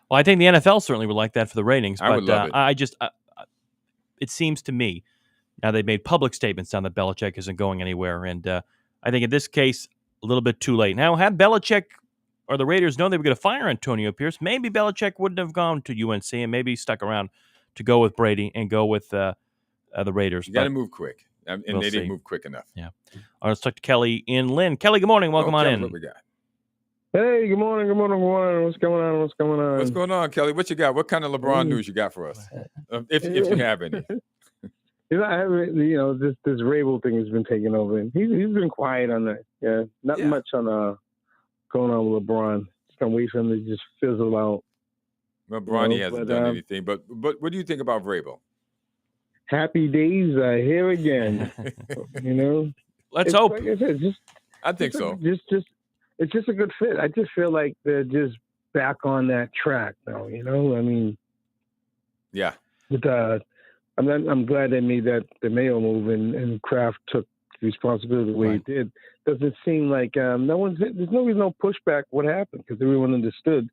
[SPEAKER 5] Well, I think the NFL certainly would like that for the ratings.
[SPEAKER 4] I would love
[SPEAKER 5] it. It seems to me, now they've made public statements down that Belichick isn't going anywhere. And I think in this case, a little bit too late. Now, had Belichick or the Raiders known they were going to fire Antonio Pierce, maybe Belichick wouldn't have gone to UNC and maybe stuck around to go with Brady and go with the Raiders.
[SPEAKER 4] You got to move quick. And they didn't move quick enough.
[SPEAKER 5] Yeah. All right, let's talk to Kelly in Lynn. Kelly, good morning. Welcome on in.
[SPEAKER 4] What we got?
[SPEAKER 6] Hey, good morning. What's going on?
[SPEAKER 4] What's going on, Kelly? What you got? What kind of LeBron news you got for us? If you have any.
[SPEAKER 6] I haven't, this Vrabel thing has been taking over, and he's been quiet on that. Yeah, not much on
[SPEAKER 7] going on with LeBron. Just gonna wait for him to just fizzle out.
[SPEAKER 4] Well, Bronny hasn't done anything. But what do you think about Vrabel?
[SPEAKER 7] Happy days are here again.
[SPEAKER 5] Let's hope.
[SPEAKER 7] Like I said,
[SPEAKER 4] I think so.
[SPEAKER 7] It's just a good fit. I just feel like they're just back on that track now. I mean,
[SPEAKER 4] yeah.
[SPEAKER 7] But I'm glad they made the Mayo move and Kraft took responsibility the way he did. Doesn't seem like there's no pushback what happened because everyone understood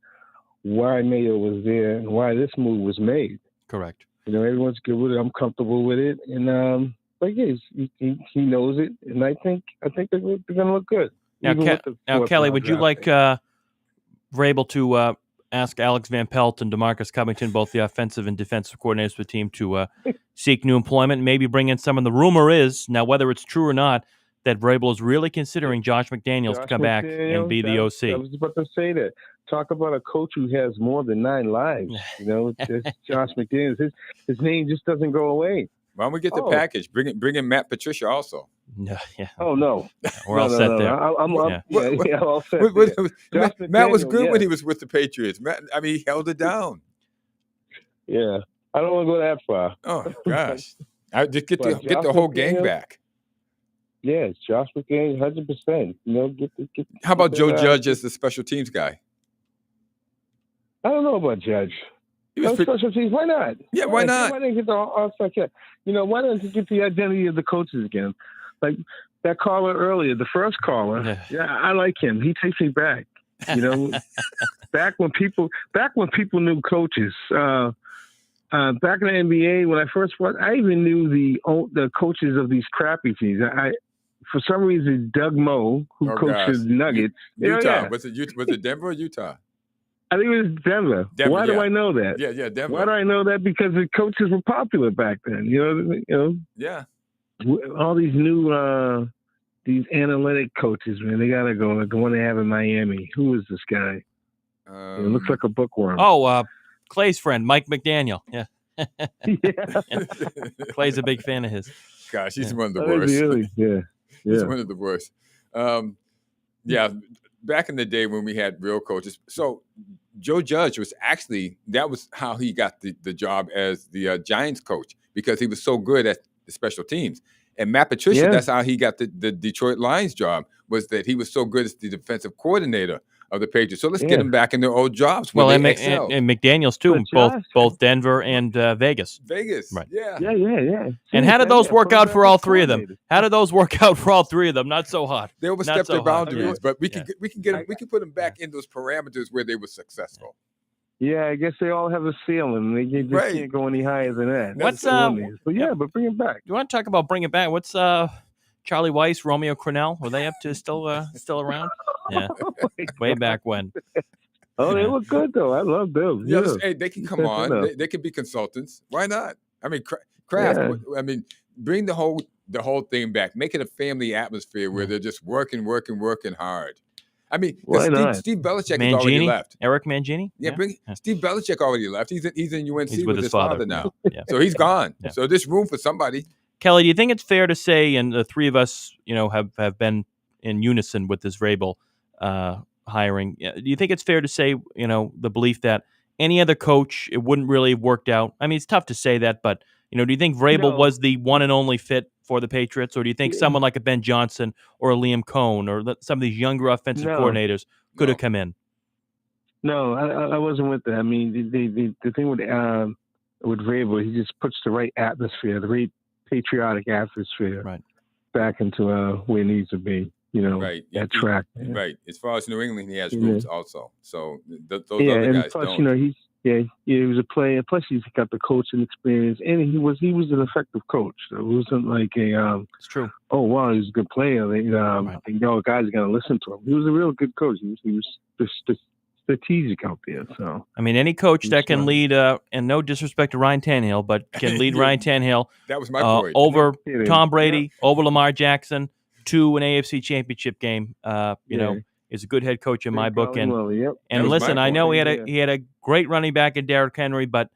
[SPEAKER 7] why Mayo was there and why this move was made.
[SPEAKER 5] Correct.
[SPEAKER 7] Everyone's good with it. I'm comfortable with it, and he knows it, and I think they're going to look good.
[SPEAKER 5] Now, Kelly, would you like Vrabel to ask Alex Van Pelt and DeMarcus Covington, both the offensive and defensive coordinators for the team, to seek new employment, maybe bring in someone? The rumor is, now whether it's true or not, that Vrabel is really considering Josh McDaniels to come back and be the OC.
[SPEAKER 7] I was about to say that. Talk about a coach who has more than 9 lives. It's Josh McDaniels. His name just doesn't go away.
[SPEAKER 4] Why don't we get the package? Bring in Matt Patricia also.
[SPEAKER 5] No,
[SPEAKER 7] Oh no,
[SPEAKER 5] we're all set there.
[SPEAKER 7] I'm all set.
[SPEAKER 4] Matt was good when he was with the Patriots. Matt, he held it down.
[SPEAKER 7] Yeah, I don't want to go that far.
[SPEAKER 4] Oh gosh, I just get the whole gang back.
[SPEAKER 7] Yeah, it's Josh McDaniels, 100%.
[SPEAKER 4] How about Joe Judge as the special teams guy?
[SPEAKER 7] I don't know about Judge. Special teams, why not?
[SPEAKER 4] Yeah, why not?
[SPEAKER 7] Why didn't get the All-Star cap? Why don't you get the identity of the coaches again? Like that caller earlier, the first caller. Yeah, I like him. He takes me back. Back when people knew coaches. Back in the NBA, when I first watched, I even knew the coaches of these crappy teams. For some reason, Doug Moe, who coached the Nuggets.
[SPEAKER 4] Utah.
[SPEAKER 7] Yeah.
[SPEAKER 4] Was it Denver or Utah?
[SPEAKER 7] I think it was Denver. Why do I know that?
[SPEAKER 4] Yeah, Denver.
[SPEAKER 7] Why do I know that? Because the coaches were popular back then.
[SPEAKER 4] Yeah.
[SPEAKER 7] All these new these analytic coaches, man, they gotta go. Like the one they have in Miami. Who is this guy? It looks like a bookworm.
[SPEAKER 5] Oh, Clay's friend, Mike McDaniel. Yeah.
[SPEAKER 7] Yeah.
[SPEAKER 5] Clay's a big fan of his.
[SPEAKER 4] Gosh, he's one of the worst.
[SPEAKER 7] Really? Yeah.
[SPEAKER 4] He's one of the worst. Back in the day when we had real coaches. So Joe Judge that was how he got the job as the Giants coach, because he was so good at the special teams. And Matt Patricia, that's how he got the Detroit Lions job, was that he was so good as the defensive coordinator of the Patriots. So let's get them back in their old jobs.
[SPEAKER 5] Well, and McDaniels too, both Denver and Vegas.
[SPEAKER 4] Right. Yeah.
[SPEAKER 5] And how did those work out for all three of them? Not so hot.
[SPEAKER 4] They overstepped their boundaries, but we can get them. We can put them back in those parameters where they were successful.
[SPEAKER 7] Yeah, I guess they all have a ceiling. They just can't go any higher than that. But bring it back.
[SPEAKER 5] Do you want to talk about bring it back? What's Charlie Weiss, Romeo Crennel? Were they up to still around? Yeah, way back when.
[SPEAKER 7] Oh, they look good though. I love them.
[SPEAKER 4] Yeah, hey, they can come on. They can be consultants. Why not? Kraft. Yeah. Bring the whole thing back. Make it a family atmosphere where they're just working hard. Steve Belichick has already left.
[SPEAKER 5] Eric Mangini?
[SPEAKER 4] Yeah, Steve Belichick already left. He's in UNC
[SPEAKER 5] with
[SPEAKER 4] his father now.
[SPEAKER 5] Yeah.
[SPEAKER 4] So he's gone. Yeah. So there's room for somebody.
[SPEAKER 5] Kelly, do you think it's fair to say, and the three of us, have been in unison with this Vrabel hiring, do you think it's fair to say, the belief that any other coach, it wouldn't really have worked out? It's tough to say that, but, do you think Vrabel was the one and only fit for the Patriots, or do you think someone like a Ben Johnson or a Liam Cohn or some of these younger offensive coordinators could have come in?
[SPEAKER 7] No, I wasn't with that. The thing with Vrabel, he just puts the right atmosphere, the right patriotic atmosphere back into where it needs to be. That track.
[SPEAKER 4] Right. As far as New England, he has roots also. So those other guys
[SPEAKER 7] plus,
[SPEAKER 4] don't.
[SPEAKER 7] He was a player. Plus, he's got the coaching experience, and he was an effective coach. So it wasn't like
[SPEAKER 5] it's true.
[SPEAKER 7] Oh wow, he's a good player. Guys are gonna listen to him. He was a real good coach. He was strategic out there. So
[SPEAKER 5] any coach that can lead, and no disrespect to Ryan Tannehill, but can lead Ryan Tannehill.
[SPEAKER 4] That was my point.
[SPEAKER 5] Over Tom Brady, over Lamar Jackson, to an AFC Championship game. Is a good head coach in my book. And listen, I know he had a great running back in Derrick Henry, but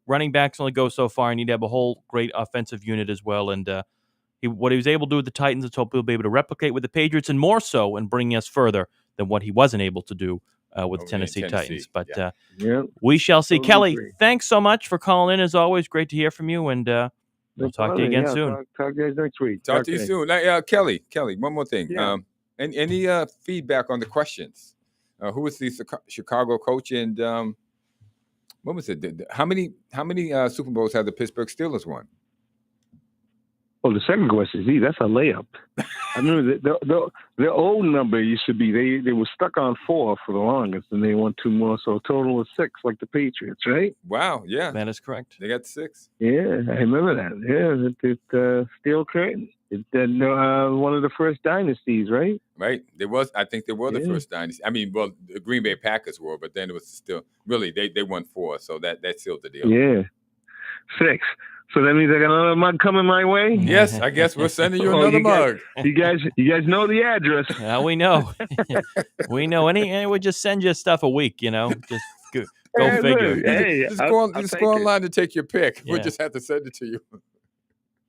[SPEAKER 5] running backs only go so far. You need to have a whole great offensive unit as well. And what he was able to do with the Titans, let's hope he'll be able to replicate with the Patriots, and more so, and bring us further than what he wasn't able to do with the
[SPEAKER 4] in
[SPEAKER 5] Tennessee Titans. But we shall see.
[SPEAKER 7] Totally
[SPEAKER 5] Kelly,
[SPEAKER 7] agree.
[SPEAKER 5] thanks so much for calling in. As always, great to hear from you, and we'll talk to you again soon.
[SPEAKER 7] Talk to you guys next week.
[SPEAKER 4] Talk to you soon. Kelly, one more thing.
[SPEAKER 7] Yeah.
[SPEAKER 4] Any feedback on the questions? Who was the Chicago coach, and what was it? How many Super Bowls have the Pittsburgh Steelers won?
[SPEAKER 7] Oh, the second question, that's a layup. I remember the old number used to be they were stuck on 4 for the longest, and they won 2 more, so a total of 6, like the Patriots, right?
[SPEAKER 4] Wow, yeah,
[SPEAKER 5] that is correct.
[SPEAKER 4] They got 6.
[SPEAKER 7] Yeah, I remember that. Yeah, it's Steel Curtain. It's one of the first dynasties, right?
[SPEAKER 4] Right. I think they were the first dynasty. I mean, well, the Green Bay Packers were, but then it was still really they won 4, so that sealed the deal.
[SPEAKER 7] Yeah, 6. So that means I got another mug coming my way?
[SPEAKER 4] Yes, I guess we're sending you another mug.
[SPEAKER 7] You guys know the address.
[SPEAKER 5] Yeah, we know. We know. And we just send you stuff a week, Just go figure.
[SPEAKER 7] Hey,
[SPEAKER 4] just go online to take your pick. Yeah. We'll just have to send it to you.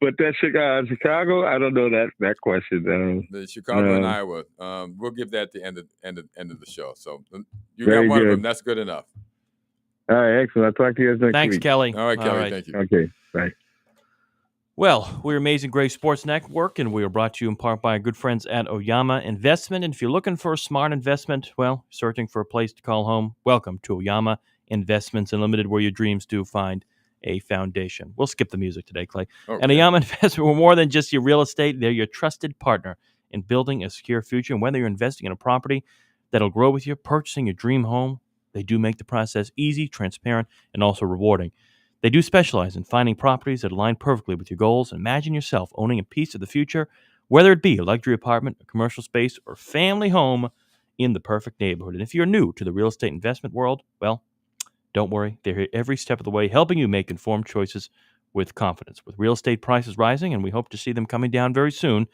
[SPEAKER 7] But that Chicago, I don't know that question.
[SPEAKER 4] The Chicago and Iowa. We'll give that at the end of the show. So you got one of them. That's good enough.
[SPEAKER 7] All right, excellent. I'll talk to you guys next week.
[SPEAKER 5] Thanks, Kelly.
[SPEAKER 4] All right, Kelly. Thank you.
[SPEAKER 7] Okay, bye.
[SPEAKER 5] Well, we're Amazing Grace Sports Network, and we are brought to you in part by our good friends at Oyama Investment. And if you're looking for a smart investment, searching for a place to call home, welcome to Oyama Investments Unlimited, where your dreams do find a foundation. We'll skip the music today, Clay. Okay. And Oyama Investment, we're more than just your real estate. They're your trusted partner in building a secure future. And whether you're investing in a property that'll grow with you, purchasing your dream home, they do make the process easy, transparent, and also rewarding. They do specialize in finding properties that align perfectly with your goals. Imagine yourself owning a piece of the future, whether it be a luxury apartment, a commercial space, or family home in the perfect neighborhood. And if you're new to the real estate investment world, well, don't worry. They're here every step of the way, helping you make informed choices with confidence. With real estate prices rising, and we hope to see them coming down very soon,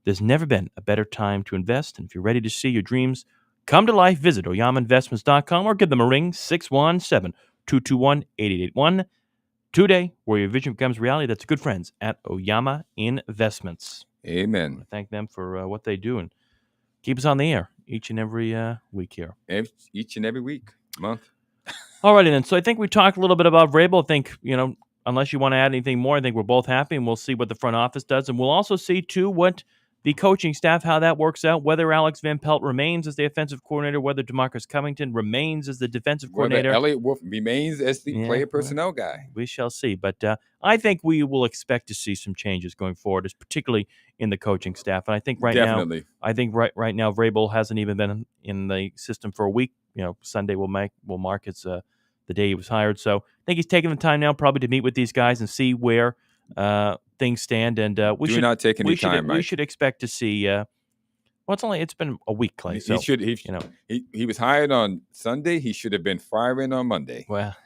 [SPEAKER 5] there's never been a better time to invest. And if you're ready to see your dreams come to life, visit oyamainvestments.com or give them a ring, 617-221-8881. Today, where your vision becomes reality. That's good friends at Oyama Investments.
[SPEAKER 4] Amen.
[SPEAKER 5] I want to thank them for what they do and keep us on the air each and every week here.
[SPEAKER 4] Each and every week, month.
[SPEAKER 5] All righty then. So I think we talked a little bit about Vrabel. I think, unless you want to add anything more, I think we're both happy, and we'll see what the front office does. And we'll also see, too, what the coaching staff, how that works out, whether Alex Van Pelt remains as the offensive coordinator, whether DeMarcus Covington remains as the defensive coordinator.
[SPEAKER 4] Whether Elliot Wolf remains as the player personnel guy.
[SPEAKER 5] We shall see. But I think we will expect to see some changes going forward, particularly in the coaching staff. And I think right now Vrabel hasn't even been in the system for a week. Sunday will mark its the day he was hired. So I think he's taking the time now probably to meet with these guys and see where things stand. And we should not take any time. We should expect to see. It's been a week, Clay. So
[SPEAKER 4] he was hired on Sunday. He should have been firing on Monday.
[SPEAKER 5] Well,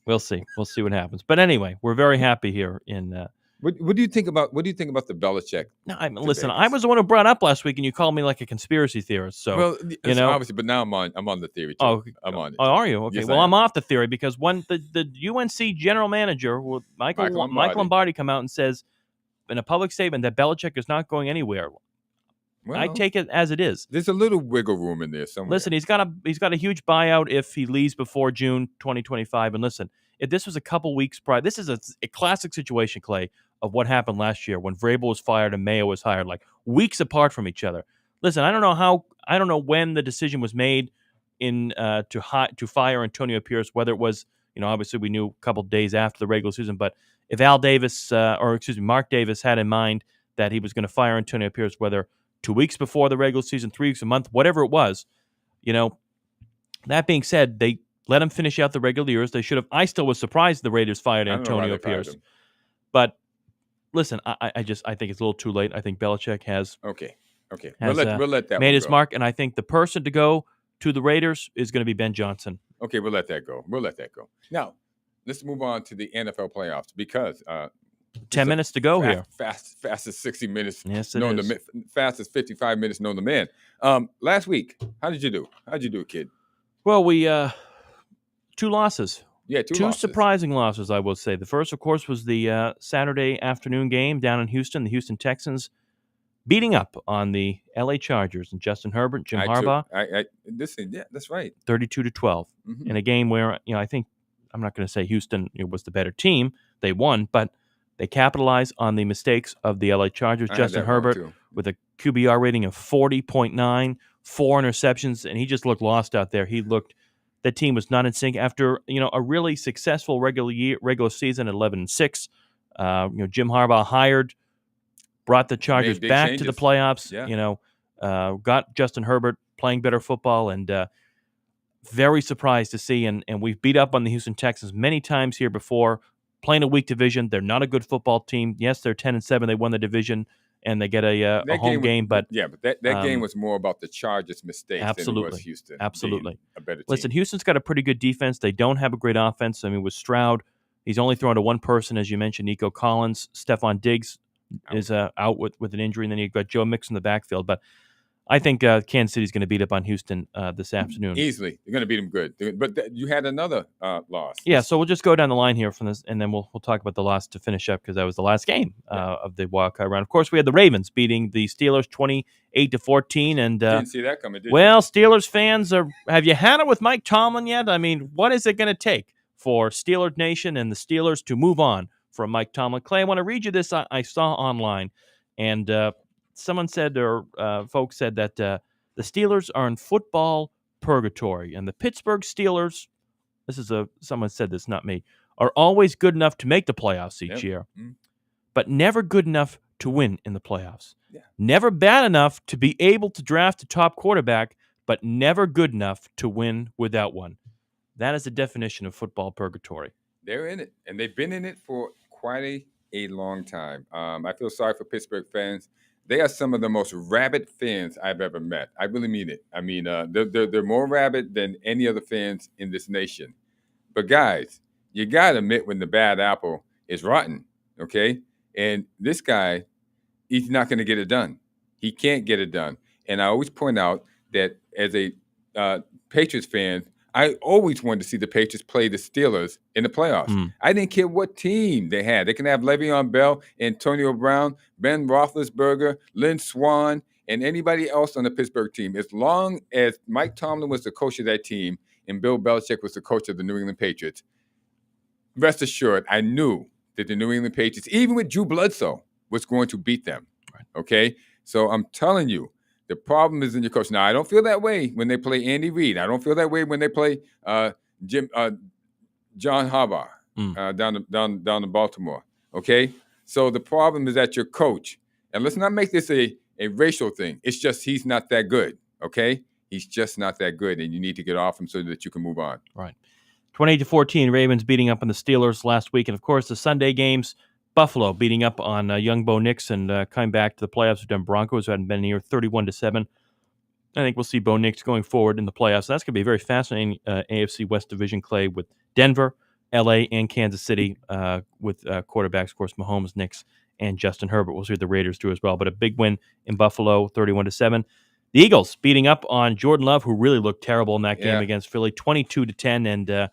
[SPEAKER 5] we'll see. We'll see what happens. But anyway, we're very happy here in.
[SPEAKER 4] What do you think about the Belichick?
[SPEAKER 5] No, listen. I was the one who brought up last week, and you called me like a conspiracy theorist. So
[SPEAKER 4] obviously, but now I'm on the theory. Too.
[SPEAKER 5] Oh,
[SPEAKER 4] I'm on it.
[SPEAKER 5] Oh, are you? Okay.
[SPEAKER 4] Yes,
[SPEAKER 5] well, I'm off the theory because when the UNC general manager, Michael Lombardi, come out and says in a public statement that Belichick is not going anywhere. Well, I take it as it is.
[SPEAKER 4] There's a little wiggle room in there somewhere.
[SPEAKER 5] Listen, he's got a huge buyout if he leaves before June 2025. And listen, if this was a couple weeks prior, this is a classic situation, Clay, of what happened last year when Vrabel was fired and Mayo was hired, like weeks apart from each other. Listen, I don't know when the decision was made to fire Antonio Pierce, whether it was, obviously we knew a couple days after the regular season, but if Mark Davis had in mind that he was going to fire Antonio Pierce, whether 2 weeks before the regular season, 3 weeks, a month, whatever it was, that being said, they let him finish out the regular years. They should have. I still was surprised the Raiders fired Antonio Pierce. But listen, I think it's a little too late. I think Belichick has
[SPEAKER 4] we'll let that
[SPEAKER 5] made his mark, and I think the person to go to the Raiders is going to be Ben Johnson.
[SPEAKER 4] Okay, we'll let that go. Now, let's move on to the NFL playoffs because
[SPEAKER 5] 10 minutes to go here.
[SPEAKER 4] Fastest 60 minutes.
[SPEAKER 5] Yes, it is.
[SPEAKER 4] Fastest 55 minutes known to man. Last week, how did you do? How'd you do, kid?
[SPEAKER 5] Well, we 2 losses.
[SPEAKER 4] Yeah,
[SPEAKER 5] two surprising losses, I will say. The first, of course, was the Saturday afternoon game down in Houston. The Houston Texans beating up on the LA Chargers and Justin Herbert, Jim Harbaugh.
[SPEAKER 4] Listen, yeah, that's right.
[SPEAKER 5] 32-12 in a game where, I think, I'm not going to say Houston was the better team. They won, but they capitalized on the mistakes of the LA Chargers. Justin Herbert with a QBR rating of 40.9, 4 interceptions, and he just looked lost out there. That team was not in sync after, a really successful regular season at 11-6. Jim Harbaugh brought the Chargers back to the playoffs. Yeah. Got Justin Herbert playing better football, and very surprised to see. And we've beat up on the Houston Texans many times here before. Playing a weak division, they're not a good football team. Yes, they're 10-7. They won the division, and they get a home game. But
[SPEAKER 4] that game was more about the Chargers' mistakes than it was Houston.
[SPEAKER 5] Absolutely,
[SPEAKER 4] a better team.
[SPEAKER 5] Listen, Houston's got a pretty good defense. They don't have a great offense. I mean, with Stroud, he's only thrown to one person, as you mentioned, Nico Collins. Stephon Diggs is out with an injury, and then you've got Joe Mixon in the backfield. But I think Kansas City's going to beat up on Houston this afternoon.
[SPEAKER 4] Easily. They're going to beat them good. But you had another loss.
[SPEAKER 5] Yeah, so we'll just go down the line here from this, and then we'll talk about the loss to finish up, because that was the last game of the wildcard round. Of course, we had the Ravens beating the Steelers 28-14. And
[SPEAKER 4] didn't see that coming, did you?
[SPEAKER 5] Well, Steelers fans, have you had it with Mike Tomlin yet? I mean, what is it going to take for Steelers Nation and the Steelers to move on from Mike Tomlin? Clay, I want to read you this I saw online, and someone said, or folks said, that the Steelers are in football purgatory, and the Pittsburgh Steelers, someone said this, not me, are always good enough to make the playoffs each year, but never good enough to win in the playoffs. Yeah. Never bad enough to be able to draft a top quarterback, but never good enough to win without one. That is the definition of football purgatory.
[SPEAKER 4] They're in it, and they've been in it for quite a long time. I feel sorry for Pittsburgh fans. They are some of the most rabid fans I've ever met. I really mean it. I mean, they're more rabid than any other fans in this nation. But guys, you got to admit when the bad apple is rotten, okay? And this guy, he's not going to get it done. He can't get it done. And I always point out that as a Patriots fan, I always wanted to see the Patriots play the Steelers in the playoffs. I didn't care what team they had. They can have Le'Veon Bell, Antonio Brown, Ben Roethlisberger, Lynn Swann, and anybody else on the Pittsburgh team. As long as Mike Tomlin was the coach of that team and Bill Belichick was the coach of the New England Patriots, rest assured, I knew that the New England Patriots, even with Drew Bledsoe, was going to beat them. Right. Okay? So I'm telling you, the problem is in your coach. Now, I don't feel that way when they play Andy Reid. I don't feel that way when they play John Harbaugh down in Baltimore. Okay? So the problem is that your coach, and let's not make this a racial thing. It's just he's not that good. Okay? He's just not that good, and you need to get off him so that you can move on.
[SPEAKER 5] Right. 28-14, Ravens beating up on the Steelers last week. And, of course, the Sunday games, Buffalo beating up on young Bo Nix and coming back to the playoffs with them Broncos, who hadn't been here, 31-7. I think we'll see Bo Nix going forward in the playoffs. So that's going to be a very fascinating AFC West Division, Clay, with Denver, LA, and Kansas City with quarterbacks, of course, Mahomes, Nix, and Justin Herbert. We'll see what the Raiders do as well. But a big win in Buffalo, 31-7. The Eagles beating up on Jordan Love, who really looked terrible in that game against Philly, 22-10.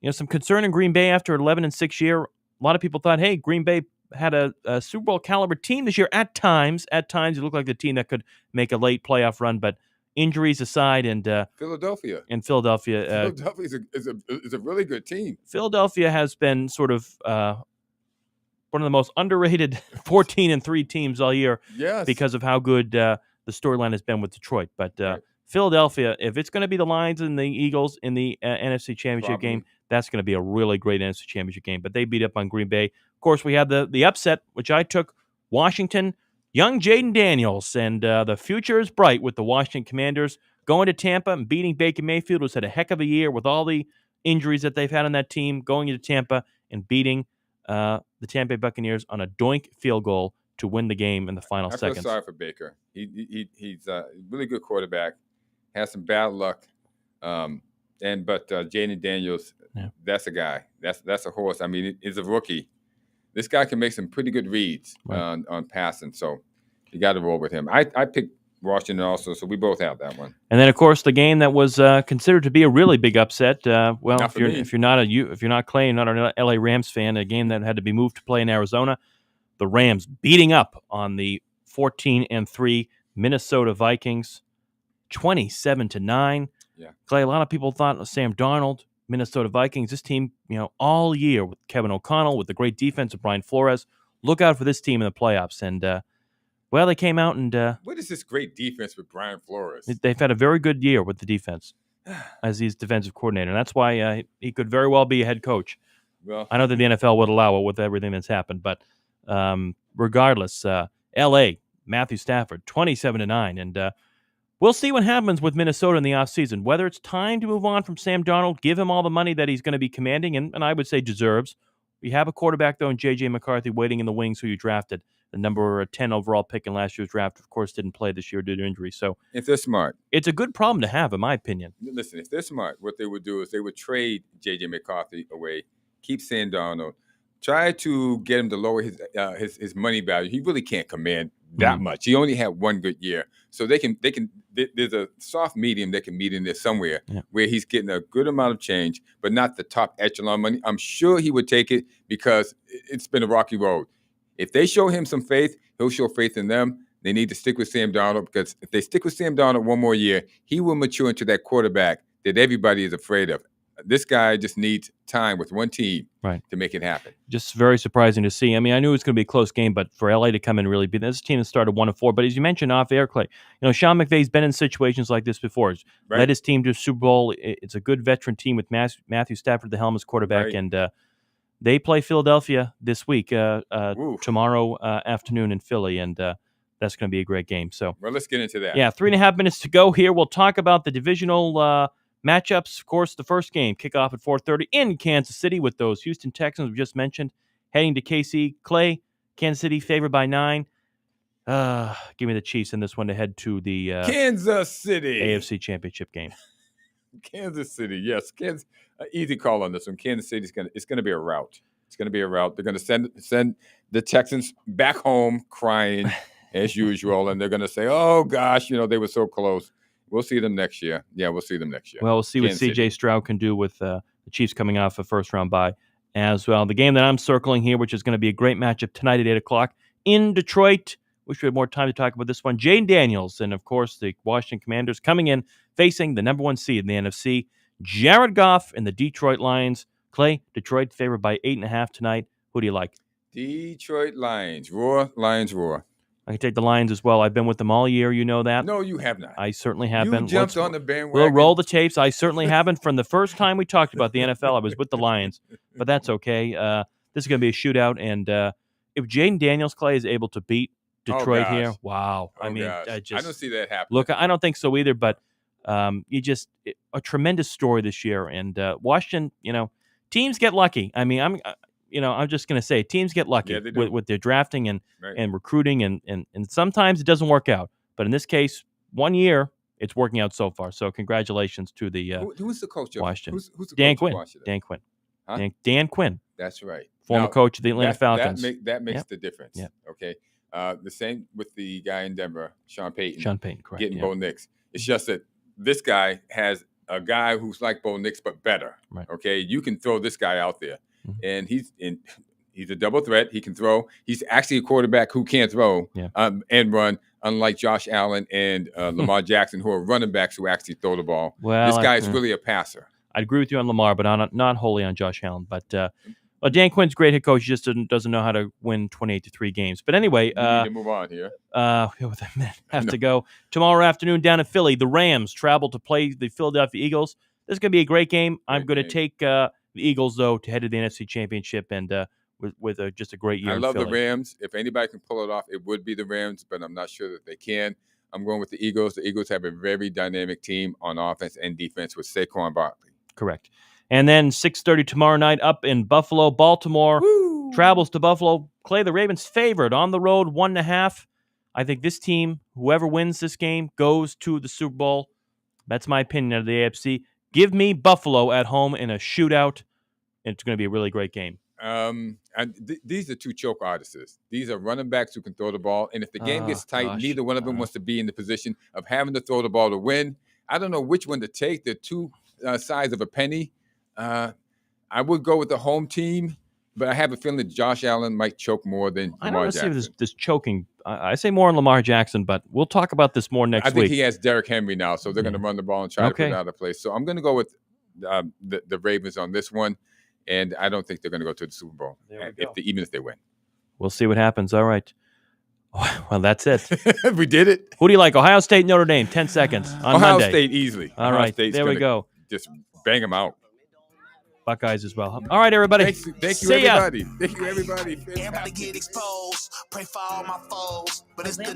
[SPEAKER 5] And some concern in Green Bay after an 11-6 year. A lot of people thought, hey, Green Bay had a Super Bowl caliber team this year. At times, it looked like the team that could make a late playoff run. But injuries aside, and
[SPEAKER 4] Philadelphia
[SPEAKER 5] is
[SPEAKER 4] a really good team.
[SPEAKER 5] Philadelphia has been sort of one of the most underrated 14-3 teams all year.
[SPEAKER 4] Yes,
[SPEAKER 5] because of how good the storyline has been with Detroit. But right. Philadelphia, if it's going to be the Lions and the Eagles in the NFC Championship game, that's going to be a really great NFC Championship game. But they beat up on Green Bay. Of course, we had the upset, which I took Washington, young Jaden Daniels, and the future is bright with the Washington Commanders going to Tampa and beating Baker Mayfield, who's had a heck of a year with all the injuries that they've had on that team, going into Tampa and beating the Tampa Bay Buccaneers on a doink field goal to win the game in the final seconds.
[SPEAKER 4] I feel sorry for Baker. He's a really good quarterback, has some bad luck, but Jaden Daniels, that's a guy. That's a horse. I mean, he's a rookie. This guy can make some pretty good reads on passing, so you got to roll with him. I picked Washington also, so we both have that one.
[SPEAKER 5] And then, of course, the game that was considered to be a really big upset. If you're not Clay and not an LA Rams fan, a game that had to be moved to play in Arizona. The Rams beating up on the 14-3. Minnesota Vikings 27-9.
[SPEAKER 4] Yeah.
[SPEAKER 5] Clay, a lot of people thought Sam Darnold, Minnesota Vikings, this team, all year with Kevin O'Connell, with the great defense of Brian Flores, look out for this team in the playoffs. And, they came out and
[SPEAKER 4] what is this great defense with Brian Flores?
[SPEAKER 5] They've had a very good year with the defense as his defensive coordinator. And that's why he could very well be a head coach.
[SPEAKER 4] Well,
[SPEAKER 5] I know that the NFL would allow it with everything that's happened, but regardless, L.A., Matthew Stafford, 27-9. And we'll see what happens with Minnesota in the offseason, whether it's time to move on from Sam Darnold, give him all the money that he's going to be commanding, and I would say deserves. We have a quarterback, though, in J.J. McCarthy waiting in the wings, who you drafted. The number 10 overall pick in last year's draft, of course, didn't play this year due to injury. So
[SPEAKER 4] if they're smart,
[SPEAKER 5] it's a good problem to have, in my opinion.
[SPEAKER 4] Listen, if they're smart, what they would do is they would trade J.J. McCarthy away, keep Sam Darnold, try to get him to lower his money value. He really can't command that much. He only had one good year. So they can there's a soft medium they can meet in there somewhere where he's getting a good amount of change, but not the top echelon money. I'm sure he would take it because it's been a rocky road. If they show him some faith, he'll show faith in them. They need to stick with Sam Darnold, because if they stick with Sam Darnold one more year, he will mature into that quarterback that everybody is afraid of. This guy just needs time with one team to make it happen.
[SPEAKER 5] Just very surprising to see. I mean, I knew it was going to be a close game, but for LA to come in and really beat this team that started 1-4. But as you mentioned off air, Clay, Sean McVay's been in situations like this before. He's led his team to a Super Bowl. It's a good veteran team with Matthew Stafford at the helm as quarterback, and they play Philadelphia this week, tomorrow afternoon in Philly, and that's going to be a great game. So,
[SPEAKER 4] well, let's get into that.
[SPEAKER 5] Yeah, 3.5 minutes to go here. We'll talk about the divisional matchups. Of course, the first game, kickoff at 4:30 in Kansas City with those Houston Texans we just mentioned, heading to KC. Clay, Kansas City favored by 9. Give me the Chiefs in this one to head to the
[SPEAKER 4] Kansas City
[SPEAKER 5] AFC Championship game.
[SPEAKER 4] Kansas City, yes. Easy call on this one. Kansas City it's going to be a rout. It's going to be a rout. They're going to send the Texans back home crying as usual, and they're going to say, "Oh gosh, they were so close." We'll see them next year. Yeah, we'll see them next year.
[SPEAKER 5] Well, we'll see what C.J. Stroud can do with the Chiefs coming off a first-round bye as well. The game that I'm circling here, which is going to be a great matchup tonight at 8 o'clock in Detroit. Wish we had more time to talk about this one. Jane Daniels and, of course, the Washington Commanders coming in, facing the number 1 seed in the NFC, Jared Goff and the Detroit Lions. Clay, Detroit favored by 8.5 tonight. Who do you like?
[SPEAKER 4] Detroit Lions. Roar, Lions, roar.
[SPEAKER 5] I can take the Lions as well. I've been with them all year. You know that.
[SPEAKER 4] No, you have not.
[SPEAKER 5] I certainly have been.
[SPEAKER 4] You jumped on the bandwagon.
[SPEAKER 5] We'll roll the tapes. I certainly haven't. From the first time we talked about the NFL, I was with the Lions. But that's okay. This is going to be a shootout. And if Jaden Daniels, Clay, is able to beat Detroit here, wow.
[SPEAKER 4] I don't see that happening.
[SPEAKER 5] Look, I don't think so either. But a tremendous story this year. And Washington, teams get lucky. I mean, I'm just going to say teams get lucky with their drafting and recruiting, and sometimes it doesn't work out. But in this case, 1 year, it's working out so far. So congratulations to the
[SPEAKER 4] who's the coach of
[SPEAKER 5] Washington?
[SPEAKER 4] Who's the
[SPEAKER 5] Dan
[SPEAKER 4] coach
[SPEAKER 5] Quinn.
[SPEAKER 4] of Washington?
[SPEAKER 5] Dan Quinn.
[SPEAKER 4] Huh?
[SPEAKER 5] Dan Quinn.
[SPEAKER 4] That's right.
[SPEAKER 5] Former coach of the Atlanta Falcons.
[SPEAKER 4] That makes the difference.
[SPEAKER 5] Yep.
[SPEAKER 4] Okay. The same with the guy in Denver, Sean Payton.
[SPEAKER 5] Correct.
[SPEAKER 4] Getting Bo Nix. It's just that this guy has a guy who's like Bo Nix but better.
[SPEAKER 5] Right.
[SPEAKER 4] Okay. You can throw this guy out there, and he's a double threat. He can throw. He's actually a quarterback who can throw and run, unlike Josh Allen and Lamar Jackson, who are running backs who actually throw the ball.
[SPEAKER 5] Well,
[SPEAKER 4] this guy is really a passer.
[SPEAKER 5] I agree with you on Lamar, but not wholly on Josh Allen. But Dan Quinn's a great head coach. He just doesn't know how to win 28-3 games. But anyway,
[SPEAKER 4] we need to move on here.
[SPEAKER 5] With a minute have to go. Tomorrow afternoon down in Philly, the Rams travel to play the Philadelphia Eagles. This is going to be a great game. I'm going to take the Eagles, though, to head to the NFC Championship and with just a great year.
[SPEAKER 4] I love
[SPEAKER 5] the
[SPEAKER 4] Rams. If anybody can pull it off, it would be the Rams, but I'm not sure that they can. I'm going with the Eagles. The Eagles have a very dynamic team on offense and defense with Saquon Barkley.
[SPEAKER 5] Correct. And then 6:30 tomorrow night up in Buffalo. Baltimore travels to Buffalo. Clay, the Ravens favored on the road, 1.5. I think this team, whoever wins this game, goes to the Super Bowl. That's my opinion of the AFC. Give me Buffalo at home in a shootout. It's going to be a really great game.
[SPEAKER 4] These are two choke artists. These are running backs who can throw the ball. And if the game gets tight, neither one of them wants to be in the position of having to throw the ball to win. I don't know which one to take. They're two sides of a penny. I would go with the home team, But I have a feeling that Josh Allen might choke more than
[SPEAKER 5] I
[SPEAKER 4] Lamar
[SPEAKER 5] don't see
[SPEAKER 4] Jackson.
[SPEAKER 5] this choking. I say more on Lamar Jackson, but we'll talk about this more next
[SPEAKER 4] I think
[SPEAKER 5] week.
[SPEAKER 4] he has Derrick Henry now, so they're going to run the ball and try to put it out of place. So I'm going to go with the Ravens on this one, and I don't think they're going to go to the Super Bowl, even if they win.
[SPEAKER 5] We'll see what happens. All right. Well, that's it.
[SPEAKER 4] We did it.
[SPEAKER 5] Who do you like? Ohio State, Notre Dame, 10 seconds on
[SPEAKER 4] Ohio
[SPEAKER 5] Monday.
[SPEAKER 4] State easily.
[SPEAKER 5] All
[SPEAKER 4] Ohio
[SPEAKER 5] right,
[SPEAKER 4] State's
[SPEAKER 5] there we go.
[SPEAKER 4] Just bang them out.
[SPEAKER 5] Buckeyes as well. All right, everybody.
[SPEAKER 4] Thank you,
[SPEAKER 5] See ya.
[SPEAKER 4] everybody. Thank you, everybody.
[SPEAKER 3] Everybody get exposed. Pray for all my foes, but it's the